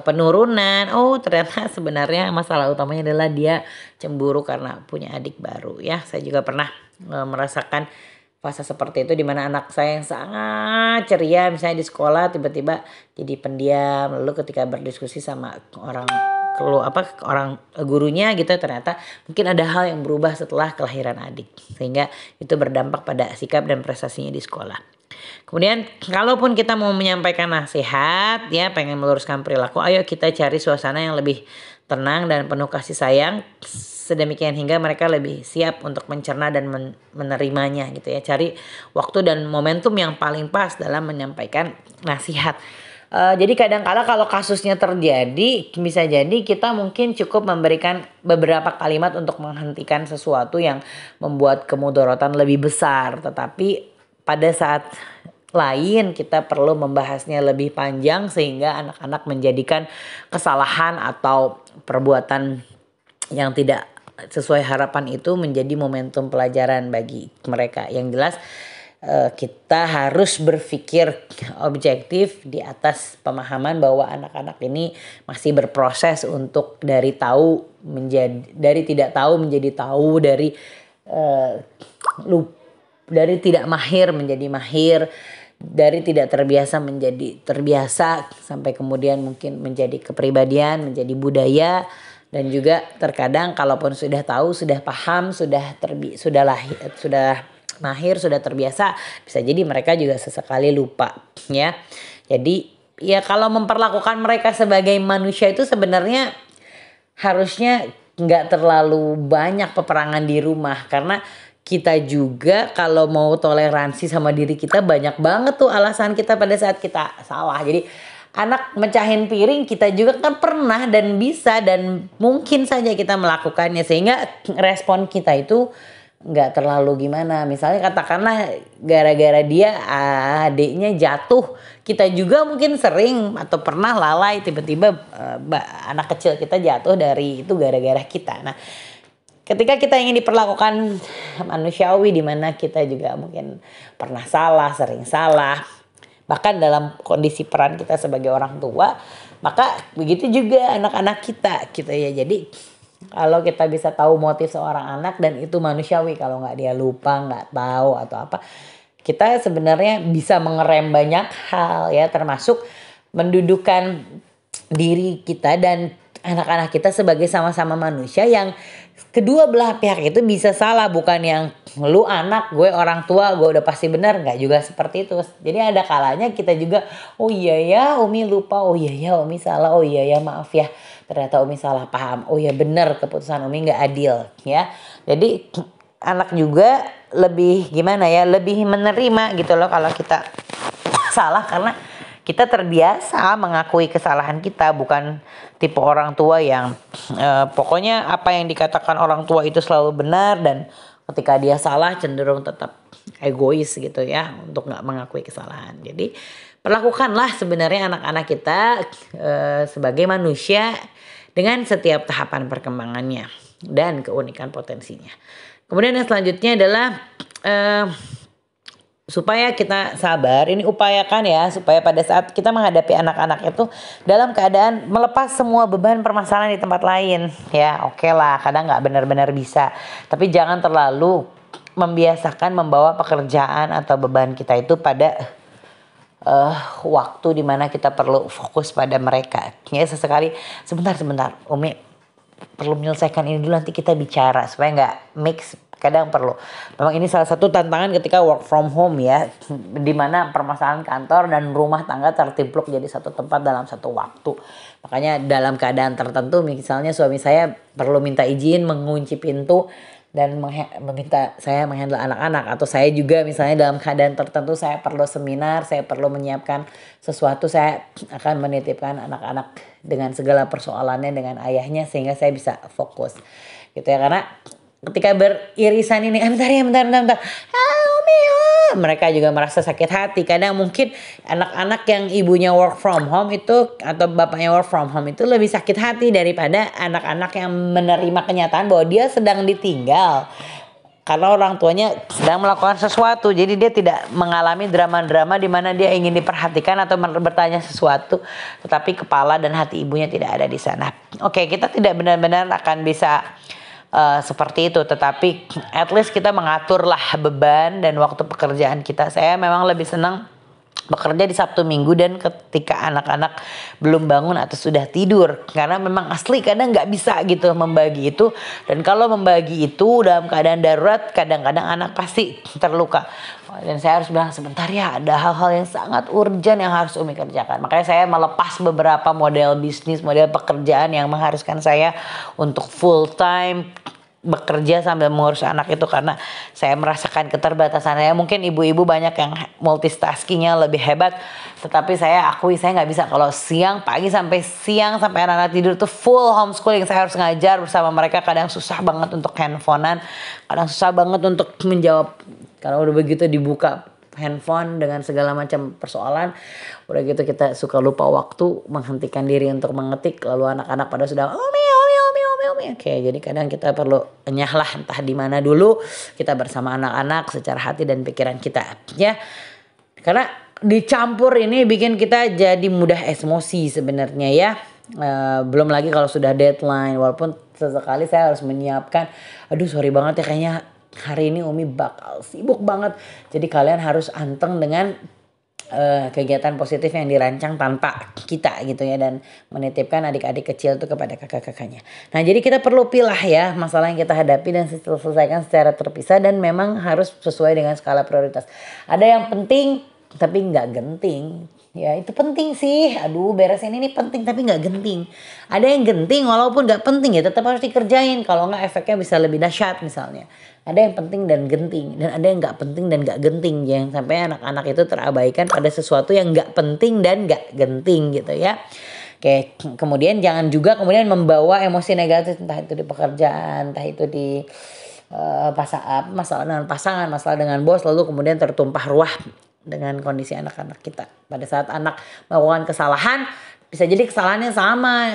penurunan. Oh, ternyata sebenarnya masalah utamanya adalah dia cemburu karena punya adik baru ya. Saya juga pernah merasakan fase seperti itu, di mana anak saya yang sangat ceria misalnya di sekolah tiba-tiba jadi pendiam, lalu ketika berdiskusi sama orang gurunya gitu, ternyata mungkin ada hal yang berubah setelah kelahiran adik, sehingga itu berdampak pada sikap dan prestasinya di sekolah. Kemudian kalaupun kita mau menyampaikan nasihat ya, pengen meluruskan perilaku, ayo kita cari suasana yang lebih tenang dan penuh kasih sayang, sedemikian hingga mereka lebih siap untuk mencerna dan menerimanya gitu ya. Cari waktu dan momentum yang paling pas dalam menyampaikan nasihat. Jadi kadang-kala kalau kasusnya terjadi, bisa jadi kita mungkin cukup memberikan beberapa kalimat untuk menghentikan sesuatu yang membuat kemudaratan lebih besar. Tetapi pada saat lain kita perlu membahasnya lebih panjang sehingga anak-anak menjadikan kesalahan atau perbuatan yang tidak sesuai harapan itu menjadi momentum pelajaran bagi mereka. Yang jelas kita harus berpikir objektif di atas pemahaman bahwa anak-anak ini masih berproses untuk dari tidak tahu menjadi tahu, dari tidak mahir menjadi mahir, dari tidak terbiasa menjadi terbiasa, sampai kemudian mungkin menjadi kepribadian, menjadi budaya. Dan juga terkadang kalaupun sudah tahu, sudah paham, sudah mahir, sudah terbiasa, bisa jadi mereka juga sesekali lupa ya. Jadi ya kalau memperlakukan mereka sebagai manusia itu sebenarnya harusnya nggak terlalu banyak peperangan di rumah, karena kita juga kalau mau toleransi sama diri kita banyak banget tuh alasan kita pada saat kita salah. Jadi anak mecahin piring kita juga kan pernah dan bisa dan mungkin saja kita melakukannya, sehingga respon kita itu nggak terlalu gimana. Misalnya katakanlah gara-gara dia adiknya jatuh, kita juga mungkin sering atau pernah lalai tiba-tiba anak kecil kita jatuh dari itu gara-gara kita. Nah, ketika kita ingin diperlakukan manusiawi, di mana kita juga mungkin pernah salah, sering salah, bahkan dalam kondisi peran kita sebagai orang tua, maka begitu juga anak-anak kita gitu ya. Jadi kalau kita bisa tahu motif seorang anak, dan itu manusiawi, kalau nggak dia lupa, nggak tahu atau apa, kita sebenarnya bisa mengerem banyak hal ya, termasuk mendudukan diri kita dan anak-anak kita sebagai sama-sama manusia yang kedua belah pihak itu bisa salah. Bukan yang lu anak, gue orang tua, gue udah pasti benar, nggak juga seperti itu. Jadi ada kalanya kita juga, oh iya ya Umi lupa, oh iya ya Umi salah, oh iya ya maaf ya ternyata Umi salah paham, oh iya benar keputusan Umi nggak adil ya. Jadi anak juga lebih gimana ya, lebih menerima gitu loh kalau kita salah, karena kita terbiasa mengakui kesalahan kita, bukan tipe orang tua yang pokoknya apa yang dikatakan orang tua itu selalu benar, dan ketika dia salah cenderung tetap egois gitu ya untuk nggak mengakui kesalahan. Jadi perlakukanlah sebenarnya anak-anak kita sebagai manusia dengan setiap tahapan perkembangannya dan keunikan potensinya. Kemudian yang selanjutnya adalah supaya kita sabar, ini upayakan ya supaya pada saat kita menghadapi anak-anak itu dalam keadaan melepas semua beban permasalahan di tempat lain ya. Oke lah, kadang nggak benar-benar bisa, tapi jangan terlalu membiasakan membawa pekerjaan atau beban kita itu pada waktu dimana kita perlu fokus pada mereka. Ya sesekali sebentar Umi perlu menyelesaikan ini dulu, nanti kita bicara, supaya nggak mix. Kadang perlu. Memang ini salah satu tantangan ketika work from home ya, dimana permasalahan kantor dan rumah tangga tertimpluk jadi satu tempat dalam satu waktu. Makanya dalam keadaan tertentu, misalnya suami saya perlu minta izin mengunci pintu dan meminta saya menghandle anak-anak, atau saya juga misalnya dalam keadaan tertentu saya perlu seminar, saya perlu menyiapkan sesuatu, saya akan menitipkan anak-anak dengan segala persoalannya dengan ayahnya sehingga saya bisa fokus gitu ya. Karena ketika beririsan ini, bentar. Umi, mereka juga merasa sakit hati. Kadang mungkin anak-anak yang ibunya work from home itu atau bapaknya work from home itu lebih sakit hati daripada anak-anak yang menerima kenyataan bahwa dia sedang ditinggal karena orang tuanya sedang melakukan sesuatu. Jadi dia tidak mengalami drama-drama di mana dia ingin diperhatikan atau bertanya sesuatu, tetapi kepala dan hati ibunya tidak ada di sana. Oke, kita tidak benar-benar akan bisa seperti itu, tetapi at least kita mengaturlah beban dan waktu pekerjaan kita. Saya memang lebih senang bekerja di Sabtu Minggu dan ketika anak-anak belum bangun atau sudah tidur, karena memang asli kadang nggak bisa gitu membagi itu. Dan kalau membagi itu dalam keadaan darurat, kadang-kadang anak pasti terluka dan saya harus bilang sebentar ya, ada hal-hal yang sangat urgent yang harus Umi kerjakan. Makanya saya melepas beberapa model bisnis, model pekerjaan yang mengharuskan saya untuk full time bekerja sambil mengurus anak itu, karena saya merasakan keterbatasan saya. Mungkin ibu-ibu banyak yang multitaskingnya lebih hebat, tetapi saya akui saya nggak bisa. Kalau pagi sampai siang sampai anak-anak tidur tuh full homeschooling, saya harus ngajar bersama mereka. Kadang susah banget untuk handphonean, kadang susah banget untuk menjawab. Karena udah begitu dibuka handphone dengan segala macam persoalan, udah gitu kita suka lupa waktu, menghentikan diri untuk mengetik, lalu anak-anak pada sudah Umi. Oke, jadi kadang kita perlu nyahlah entah di mana dulu kita bersama anak-anak secara hati dan pikiran kita ya. Karena dicampur ini bikin kita jadi mudah emosi sebenarnya ya. Belum lagi kalau sudah deadline, walaupun sesekali saya harus menyiapkan, aduh sorry banget ya kayaknya hari ini Umi bakal sibuk banget. Jadi kalian harus anteng dengan kegiatan positif yang dirancang tanpa kita gitu ya, dan menitipkan adik-adik kecil itu kepada kakak-kakaknya. Nah jadi kita perlu pilah ya masalah yang kita hadapi dan selesaikan secara terpisah, dan memang harus sesuai dengan skala prioritas. Ada yang penting tapi nggak genting. Ya itu penting sih, aduh beresin ini penting tapi nggak genting. Ada yang genting walaupun nggak penting ya tetap harus dikerjain, kalau nggak efeknya bisa lebih dahsyat misalnya. Ada yang penting dan genting, dan ada yang nggak penting dan nggak genting. Jangan sampai anak-anak itu terabaikan pada sesuatu yang nggak penting dan nggak genting gitu ya. Oke, kemudian jangan juga kemudian membawa emosi negatif, entah itu di pekerjaan, entah itu di masalah dengan pasangan, masalah dengan bos, lalu kemudian tertumpah ruah dengan kondisi anak-anak kita. Pada saat anak melakukan kesalahan, bisa jadi kesalahannya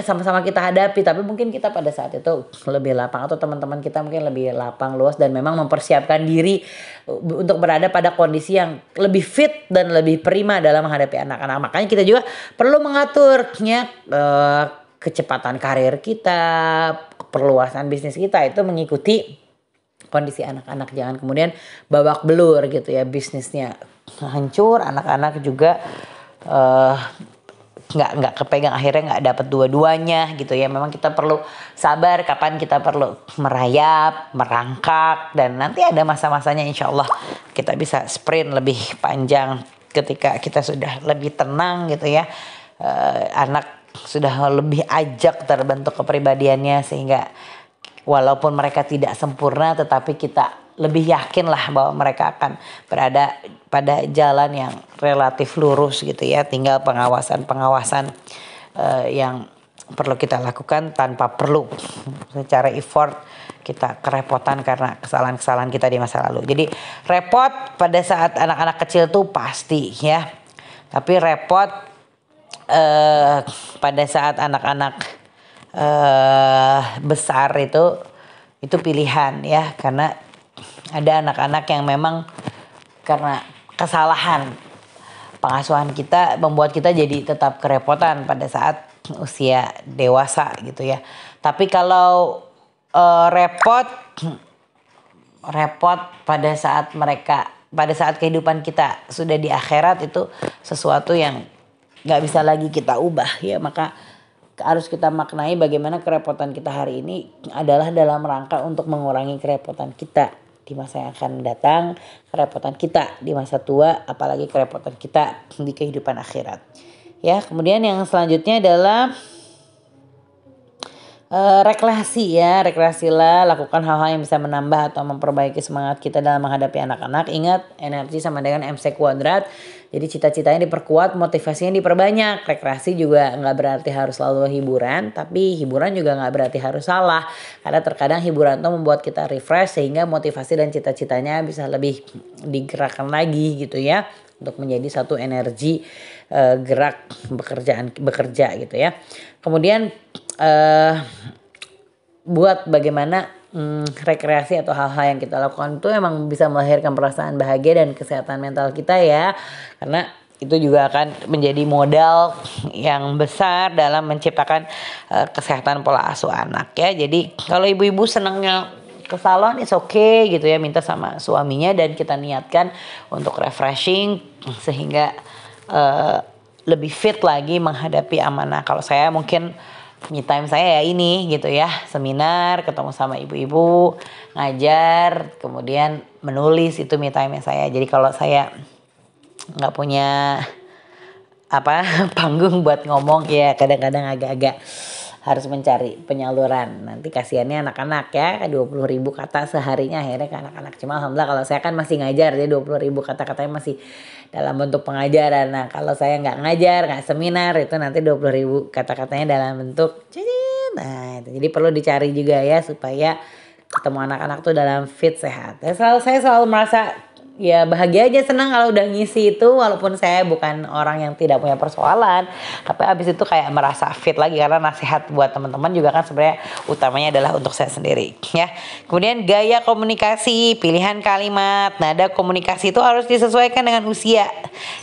sama-sama kita hadapi, tapi mungkin kita pada saat itu lebih lapang, atau teman-teman kita mungkin lebih lapang, luas, dan memang mempersiapkan diri untuk berada pada kondisi yang lebih fit dan lebih prima dalam menghadapi anak-anak. Makanya kita juga perlu mengaturnya kecepatan karir kita, perluasan bisnis kita itu mengikuti kondisi anak-anak. Jangan kemudian babak belur gitu ya, bisnisnya hancur, anak-anak juga nggak kepegang, akhirnya nggak dapat dua-duanya gitu ya. Memang kita perlu sabar kapan kita perlu merayap, merangkak, dan nanti ada masa-masanya insya Allah kita bisa sprint lebih panjang ketika kita sudah lebih tenang gitu ya. Anak sudah lebih ajak terbentuk kepribadiannya, sehingga walaupun mereka tidak sempurna tetapi kita lebih yakin lah bahwa mereka akan berada pada jalan yang relatif lurus gitu ya. Tinggal pengawasan yang perlu kita lakukan tanpa perlu secara effort kita kerepotan karena kesalahan-kesalahan kita di masa lalu. Jadi repot pada saat anak-anak kecil tuh pasti ya. Tapi repot pada saat anak-anak besar itu pilihan ya, karena ada anak-anak yang memang karena kesalahan pengasuhan kita membuat kita jadi tetap kerepotan pada saat usia dewasa gitu ya. Tapi kalau repot repot pada saat kehidupan kita sudah di akhirat, itu sesuatu yang nggak bisa lagi kita ubah ya. Maka harus kita maknai bagaimana kerepotan kita hari ini adalah dalam rangka untuk mengurangi kerepotan kita di masa yang akan datang, kerepotan kita di masa tua, apalagi kerepotan kita di kehidupan akhirat. Ya, kemudian yang selanjutnya adalah rekreasi ya. Rekreasilah, lakukan hal-hal yang bisa menambah atau memperbaiki semangat kita dalam menghadapi anak-anak. Ingat, energi sama dengan MC kuadrat. Jadi cita-citanya diperkuat, motivasinya diperbanyak. Rekreasi juga nggak berarti harus selalu hiburan, tapi hiburan juga nggak berarti harus salah. Karena terkadang hiburan itu membuat kita refresh sehingga motivasi dan cita-citanya bisa lebih digerakkan lagi gitu ya, untuk menjadi satu energi gerak bekerja gitu ya. Kemudian buat bagaimana rekreasi atau hal-hal yang kita lakukan itu emang bisa melahirkan perasaan bahagia dan kesehatan mental kita ya. Karena itu juga akan menjadi modal yang besar dalam menciptakan kesehatan pola asuh anak ya. Jadi kalau ibu-ibu senangnya ke salon is okay gitu ya, minta sama suaminya dan kita niatkan untuk refreshing sehingga lebih fit lagi menghadapi amanah. Kalau saya mungkin me time saya ya ini gitu ya, seminar, ketemu sama ibu-ibu, ngajar, kemudian menulis, itu me time saya. Jadi kalau saya nggak punya panggung buat ngomong ya, kadang-kadang agak-agak harus mencari penyaluran. Nanti kasihannya anak-anak ya, 20.000 kata seharinya akhirnya ke anak-anak. Cuma alhamdulillah kalau saya kan masih ngajar, jadi 20.000 kata-katanya masih dalam bentuk pengajaran. Nah kalau saya nggak ngajar, nggak seminar, itu nanti 20.000 kata-katanya dalam bentuk nah itu. Jadi perlu dicari juga ya supaya ketemu anak-anak tuh dalam fit sehat. Saya selalu merasa ya bahagia aja, senang kalau udah ngisi itu, walaupun saya bukan orang yang tidak punya persoalan, tapi abis itu kayak merasa fit lagi karena nasihat buat teman-teman juga kan sebenarnya utamanya adalah untuk saya sendiri ya. Kemudian gaya komunikasi, pilihan kalimat, nada komunikasi itu harus disesuaikan dengan usia,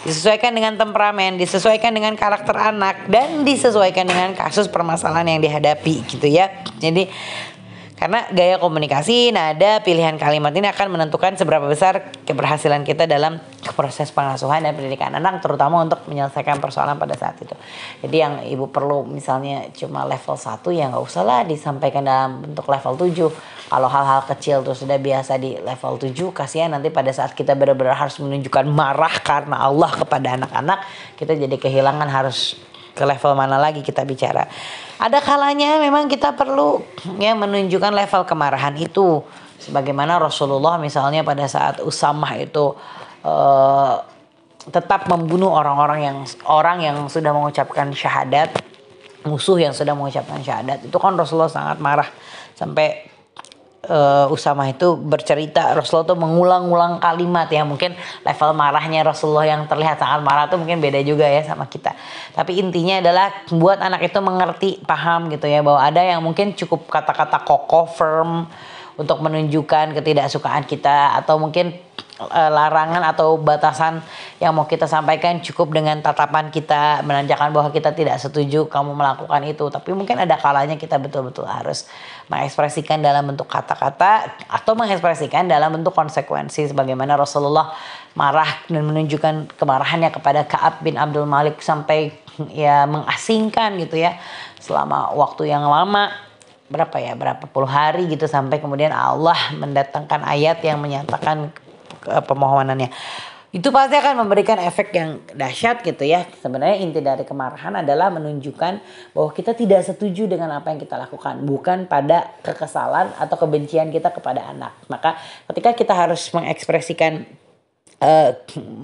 disesuaikan dengan temperamen, disesuaikan dengan karakter anak, dan disesuaikan dengan kasus permasalahan yang dihadapi gitu ya. Jadi karena gaya komunikasi, nada, pilihan kalimat ini akan menentukan seberapa besar keberhasilan kita dalam proses pengasuhan dan pendidikan anak, terutama untuk menyelesaikan persoalan pada saat itu. Jadi yang ibu perlu misalnya cuma level 1 ya nggak usah lah disampaikan dalam bentuk level 7. Kalau hal-hal kecil tuh sudah biasa di level 7, kasihan nanti pada saat kita benar-benar harus menunjukkan marah karena Allah kepada anak-anak, kita jadi kehilangan harus ke level mana lagi kita bicara. Ada kalanya memang kita perlu ya menunjukkan level kemarahan itu, sebagaimana Rasulullah misalnya pada saat Usamah itu tetap membunuh orang yang sudah mengucapkan syahadat, musuh yang sudah mengucapkan syahadat. Itu kan Rasulullah sangat marah sampai Usamah itu bercerita Rasulullah tuh mengulang-ulang kalimat ya. Mungkin level marahnya Rasulullah yang terlihat sangat marah tuh mungkin beda juga ya sama kita. Tapi intinya adalah buat anak itu mengerti, paham gitu ya, bahwa ada yang mungkin cukup kata-kata kokoh, firm untuk menunjukkan ketidaksukaan kita, atau mungkin larangan atau batasan yang mau kita sampaikan cukup dengan tatapan kita menandakan bahwa kita tidak setuju kamu melakukan itu. Tapi mungkin ada kalanya kita betul-betul harus mengekspresikan dalam bentuk kata-kata atau mengekspresikan dalam bentuk konsekuensi, sebagaimana Rasulullah marah dan menunjukkan kemarahannya kepada Ka'ab bin Abdul Malik sampai ya mengasingkan gitu ya selama waktu yang lama, berapa puluh hari gitu, sampai kemudian Allah mendatangkan ayat yang menyatakan permohonannya. Itu pasti akan memberikan efek yang dahsyat gitu ya. Sebenarnya inti dari kemarahan adalah menunjukkan bahwa kita tidak setuju dengan apa yang kita lakukan, bukan pada kekesalan atau kebencian kita kepada anak. Maka ketika kita harus mengekspresikan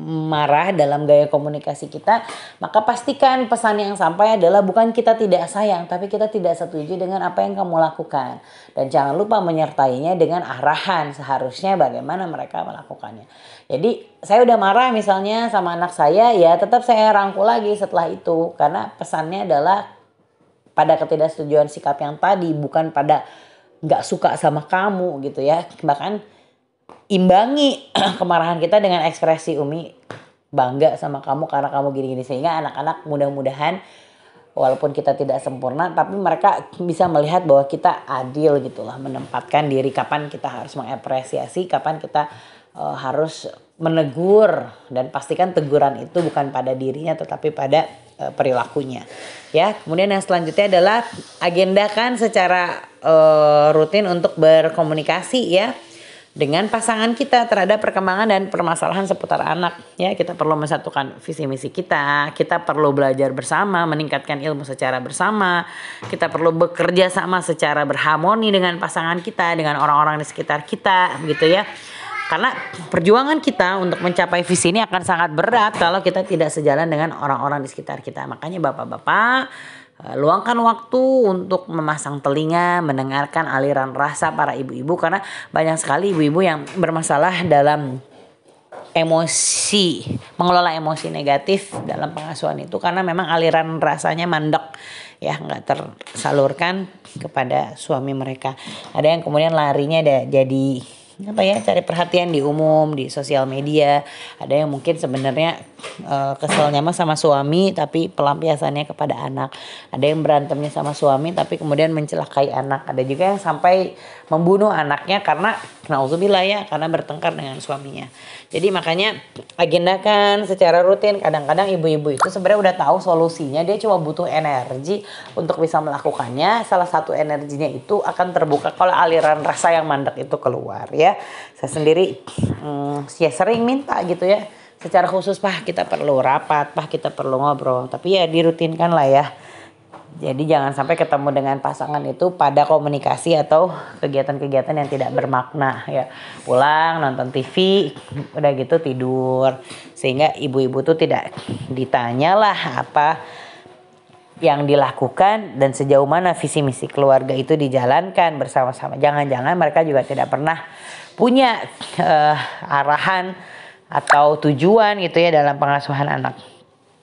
marah dalam gaya komunikasi kita, maka pastikan pesan yang sampai adalah bukan kita tidak sayang, tapi kita tidak setuju dengan apa yang kamu lakukan. Dan jangan lupa menyertainya dengan arahan seharusnya bagaimana mereka melakukannya. Jadi saya udah marah misalnya sama anak saya, ya tetap saya rangkul lagi setelah itu, karena pesannya adalah pada ketidaksetujuan sikap yang tadi, bukan pada gak suka sama kamu gitu ya. Bahkan imbangi kemarahan kita dengan ekspresi, Umi bangga sama kamu karena kamu gini-gini, sehingga anak-anak mudah-mudahan walaupun kita tidak sempurna, tapi mereka bisa melihat bahwa kita adil gitulah, menempatkan diri kapan kita harus mengapresiasi, kapan kita harus menegur, dan pastikan teguran itu bukan pada dirinya tetapi pada perilakunya. Ya, kemudian yang selanjutnya adalah agendakan secara rutin untuk berkomunikasi ya dengan pasangan kita terhadap perkembangan dan permasalahan seputar anak. Ya, kita perlu mensatukan visi misi kita perlu belajar bersama, meningkatkan ilmu secara bersama, kita perlu bekerja sama secara berharmoni dengan pasangan kita, dengan orang-orang di sekitar kita gitu ya. Karena perjuangan kita untuk mencapai visi ini akan sangat berat kalau kita tidak sejalan dengan orang-orang di sekitar kita. Makanya bapak-bapak, luangkan waktu untuk memasang telinga, mendengarkan aliran rasa para ibu-ibu. Karena banyak sekali ibu-ibu yang bermasalah dalam emosi, mengelola emosi negatif dalam pengasuhan itu. Karena memang aliran rasanya mandek, ya nggak tersalurkan kepada suami mereka. Ada yang kemudian larinya jadi cari perhatian di umum, di sosial media. Ada yang mungkin sebenarnya keselnya mah sama suami tapi pelampiasannya kepada anak. Ada yang berantemnya sama suami tapi kemudian mencelakai anak. Ada juga yang sampai membunuh anaknya karena naudzubillah ya, karena bertengkar dengan suaminya. Jadi makanya agendakan secara rutin. Kadang-kadang ibu-ibu itu sebenarnya udah tahu solusinya, dia cuma butuh energi untuk bisa melakukannya. Salah satu energinya itu akan terbuka kalau aliran rasa yang mandek itu keluar ya. Saya sendiri sering minta gitu ya, secara khusus Pak kita perlu rapat, Pak kita perlu ngobrol, tapi ya dirutinkan lah ya. Jadi jangan sampai ketemu dengan pasangan itu pada komunikasi atau kegiatan-kegiatan yang tidak bermakna ya. Pulang nonton TV, udah gitu tidur. Sehingga ibu-ibu tuh tidak ditanya lah apa yang dilakukan dan sejauh mana visi misi keluarga itu dijalankan bersama-sama. Jangan-jangan mereka juga tidak pernah punya arahan atau tujuan gitu ya dalam pengasuhan anak.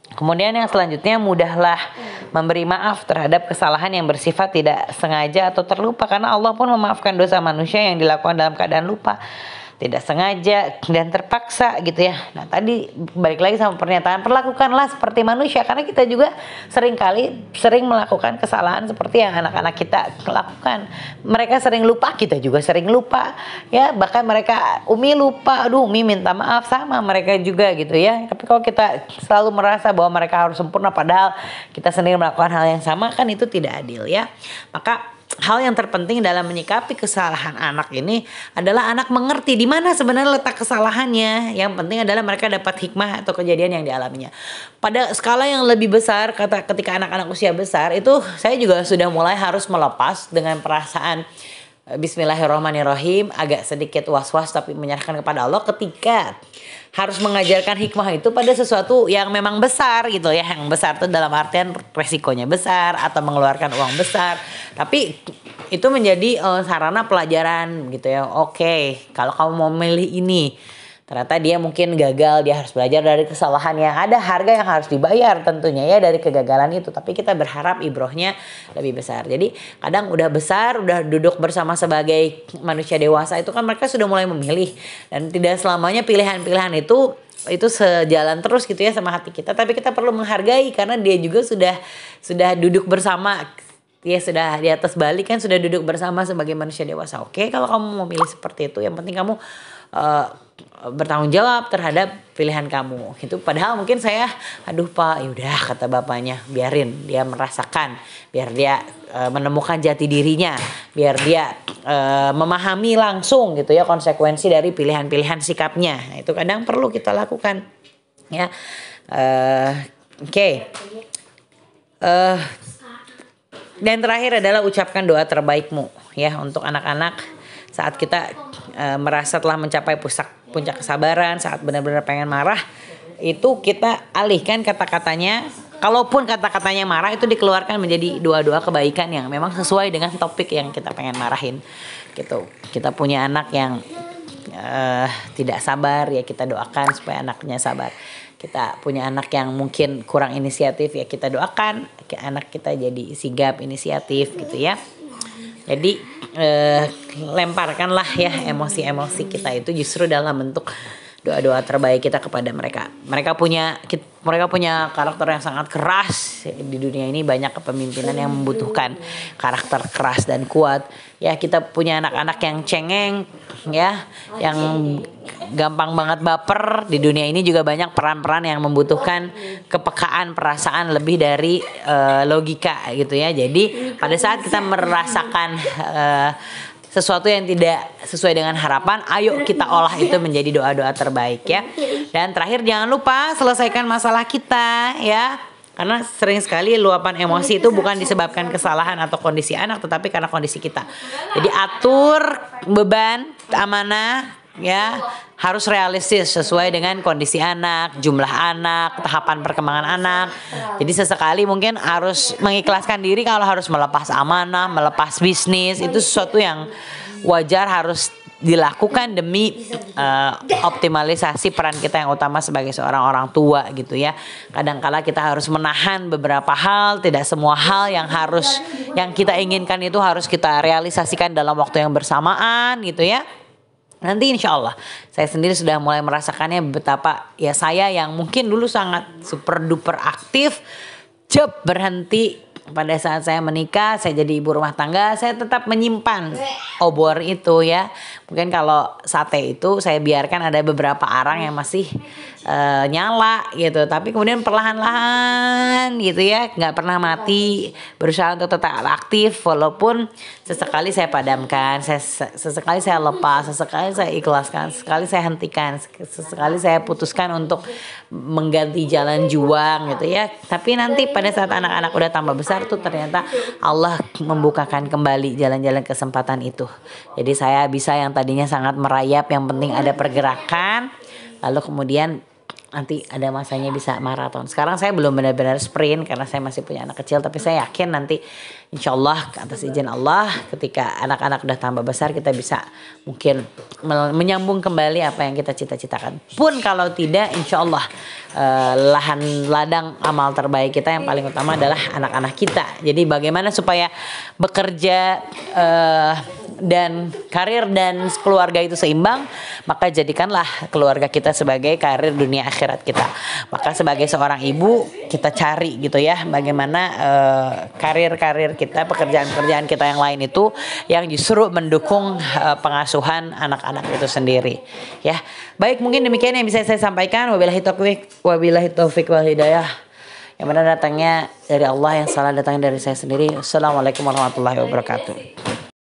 Kemudian yang selanjutnya, mudahlah memberi maaf terhadap kesalahan yang bersifat tidak sengaja atau terlupa. Karena Allah pun memaafkan dosa manusia yang dilakukan dalam keadaan lupa, tidak sengaja dan terpaksa gitu ya. Nah tadi balik lagi sama pernyataan, perlakukanlah seperti manusia. Karena kita juga sering melakukan kesalahan seperti yang anak-anak kita lakukan. Mereka sering lupa, kita juga sering lupa ya. Bahkan mereka, Umi lupa, aduh Umi minta maaf, sama mereka juga gitu ya. Tapi kalau kita selalu merasa bahwa mereka harus sempurna padahal kita sendiri melakukan hal yang sama, kan itu tidak adil ya. Maka hal yang terpenting dalam menyikapi kesalahan anak ini adalah anak mengerti di mana sebenarnya letak kesalahannya. Yang penting adalah mereka dapat hikmah atau kejadian yang dialaminya. Pada skala yang lebih besar, ketika anak-anak usia besar itu saya juga sudah mulai harus melepas dengan perasaan Bismillahirrahmanirrahim, agak sedikit was-was tapi menyerahkan kepada Allah ketika harus mengajarkan hikmah itu pada sesuatu yang memang besar gitu ya. Yang besar itu dalam artian resikonya besar atau mengeluarkan uang besar. Tapi itu menjadi sarana pelajaran gitu ya. Oke, kalau kamu mau milih ini, ternyata dia mungkin gagal, dia harus belajar dari kesalahannya. Ada harga yang harus dibayar tentunya ya dari kegagalan itu. Tapi kita berharap ibrohnya lebih besar. Jadi kadang udah besar, udah duduk bersama sebagai manusia dewasa itu kan mereka sudah mulai memilih. Dan tidak selamanya pilihan-pilihan itu sejalan terus gitu ya sama hati kita. Tapi kita perlu menghargai karena dia juga sudah duduk bersama. Dia sudah di atas balik kan, sudah duduk bersama sebagai manusia dewasa. Oke, kalau kamu mau milih seperti itu, yang penting kamu bertanggung jawab terhadap pilihan kamu gitu. Padahal mungkin saya, aduh Pak, yaudah kata bapaknya, biarin dia merasakan, biar dia menemukan jati dirinya, biar dia memahami langsung gitu ya konsekuensi dari pilihan-pilihan sikapnya. Nah, itu kadang perlu kita lakukan ya. Oke. Dan terakhir adalah ucapkan doa terbaikmu ya untuk anak-anak saat kita merasa telah mencapai puncak kesabaran, saat benar-benar pengen marah, itu kita alihkan kata-katanya. Kalaupun kata-katanya marah, itu dikeluarkan menjadi doa-doa kebaikan yang memang sesuai dengan topik yang kita pengen marahin gitu. Kita punya anak yang tidak sabar, ya kita doakan supaya anaknya sabar. Kita punya anak yang mungkin kurang inisiatif, ya kita doakan anak kita jadi sigap, inisiatif gitu ya. Jadi lemparkanlah ya emosi-emosi kita itu justru dalam bentuk doa-doa terbaik kita kepada mereka. Mereka punya karakter yang sangat keras. Di dunia ini banyak kepemimpinan yang membutuhkan karakter keras dan kuat. Ya, kita punya anak-anak yang cengeng, ya, yang gampang banget baper. Di dunia ini juga banyak peran-peran yang membutuhkan kepekaan perasaan lebih dari logika gitu ya. Jadi pada saat kita merasakan sesuatu yang tidak sesuai dengan harapan, ayo kita olah itu menjadi doa-doa terbaik ya. Dan terakhir, jangan lupa selesaikan masalah kita ya. Karena sering sekali luapan emosi itu bukan disebabkan kesalahan atau kondisi anak, tetapi karena kondisi kita. Jadi atur beban amanah ya, harus realistis sesuai dengan kondisi anak, jumlah anak, tahapan perkembangan anak. Jadi sesekali mungkin harus mengikhlaskan diri kalau harus melepas amanah, melepas bisnis. Itu sesuatu yang wajar harus dilakukan demi optimalisasi peran kita yang utama sebagai seorang orang tua gitu ya. Kadangkala kita harus menahan beberapa hal, tidak semua hal yang kita inginkan itu harus kita realisasikan dalam waktu yang bersamaan gitu ya. Nanti insya Allah saya sendiri sudah mulai merasakannya betapa ya, saya yang mungkin dulu sangat super duper aktif berhenti pada saat saya menikah, saya jadi ibu rumah tangga, saya tetap menyimpan obor itu ya. Mungkin kalau sate itu saya biarkan ada beberapa arang yang masih nyala gitu, tapi kemudian perlahan-lahan gitu ya, nggak pernah mati, berusaha untuk tetap aktif walaupun sesekali saya padamkan, sesekali saya lepas, sesekali saya ikhlaskan, sesekali saya hentikan, sesekali saya putuskan untuk mengganti jalan juang gitu ya. Tapi nanti pada saat anak-anak udah tambah besar tuh ternyata Allah membukakan kembali jalan-jalan kesempatan itu. Jadi saya bisa yang tadinya sangat merayap, yang penting ada pergerakan, lalu kemudian nanti ada masanya bisa maraton. Sekarang saya belum benar-benar sprint karena saya masih punya anak kecil, tapi saya yakin nanti insya Allah atas izin Allah ketika anak-anak udah tambah besar kita bisa mungkin menyambung kembali apa yang kita cita-citakan. Pun kalau tidak, insya Allah lahan ladang amal terbaik kita yang paling utama adalah anak-anak kita. Jadi bagaimana supaya bekerja dan karir dan keluarga itu seimbang, maka jadikanlah keluarga kita sebagai karir dunia akhirat kita. Maka sebagai seorang ibu kita cari gitu ya, bagaimana karir-karir kita, pekerjaan-pekerjaan kita yang lain itu yang justru mendukung pengasuhan anak-anak itu sendiri ya. Baik, mungkin demikian yang bisa saya sampaikan. Wabillahi taufik wal hidayah. Yang benar datangnya dari Allah, yang salah datangnya dari saya sendiri. Assalamualaikum warahmatullahi wabarakatuh.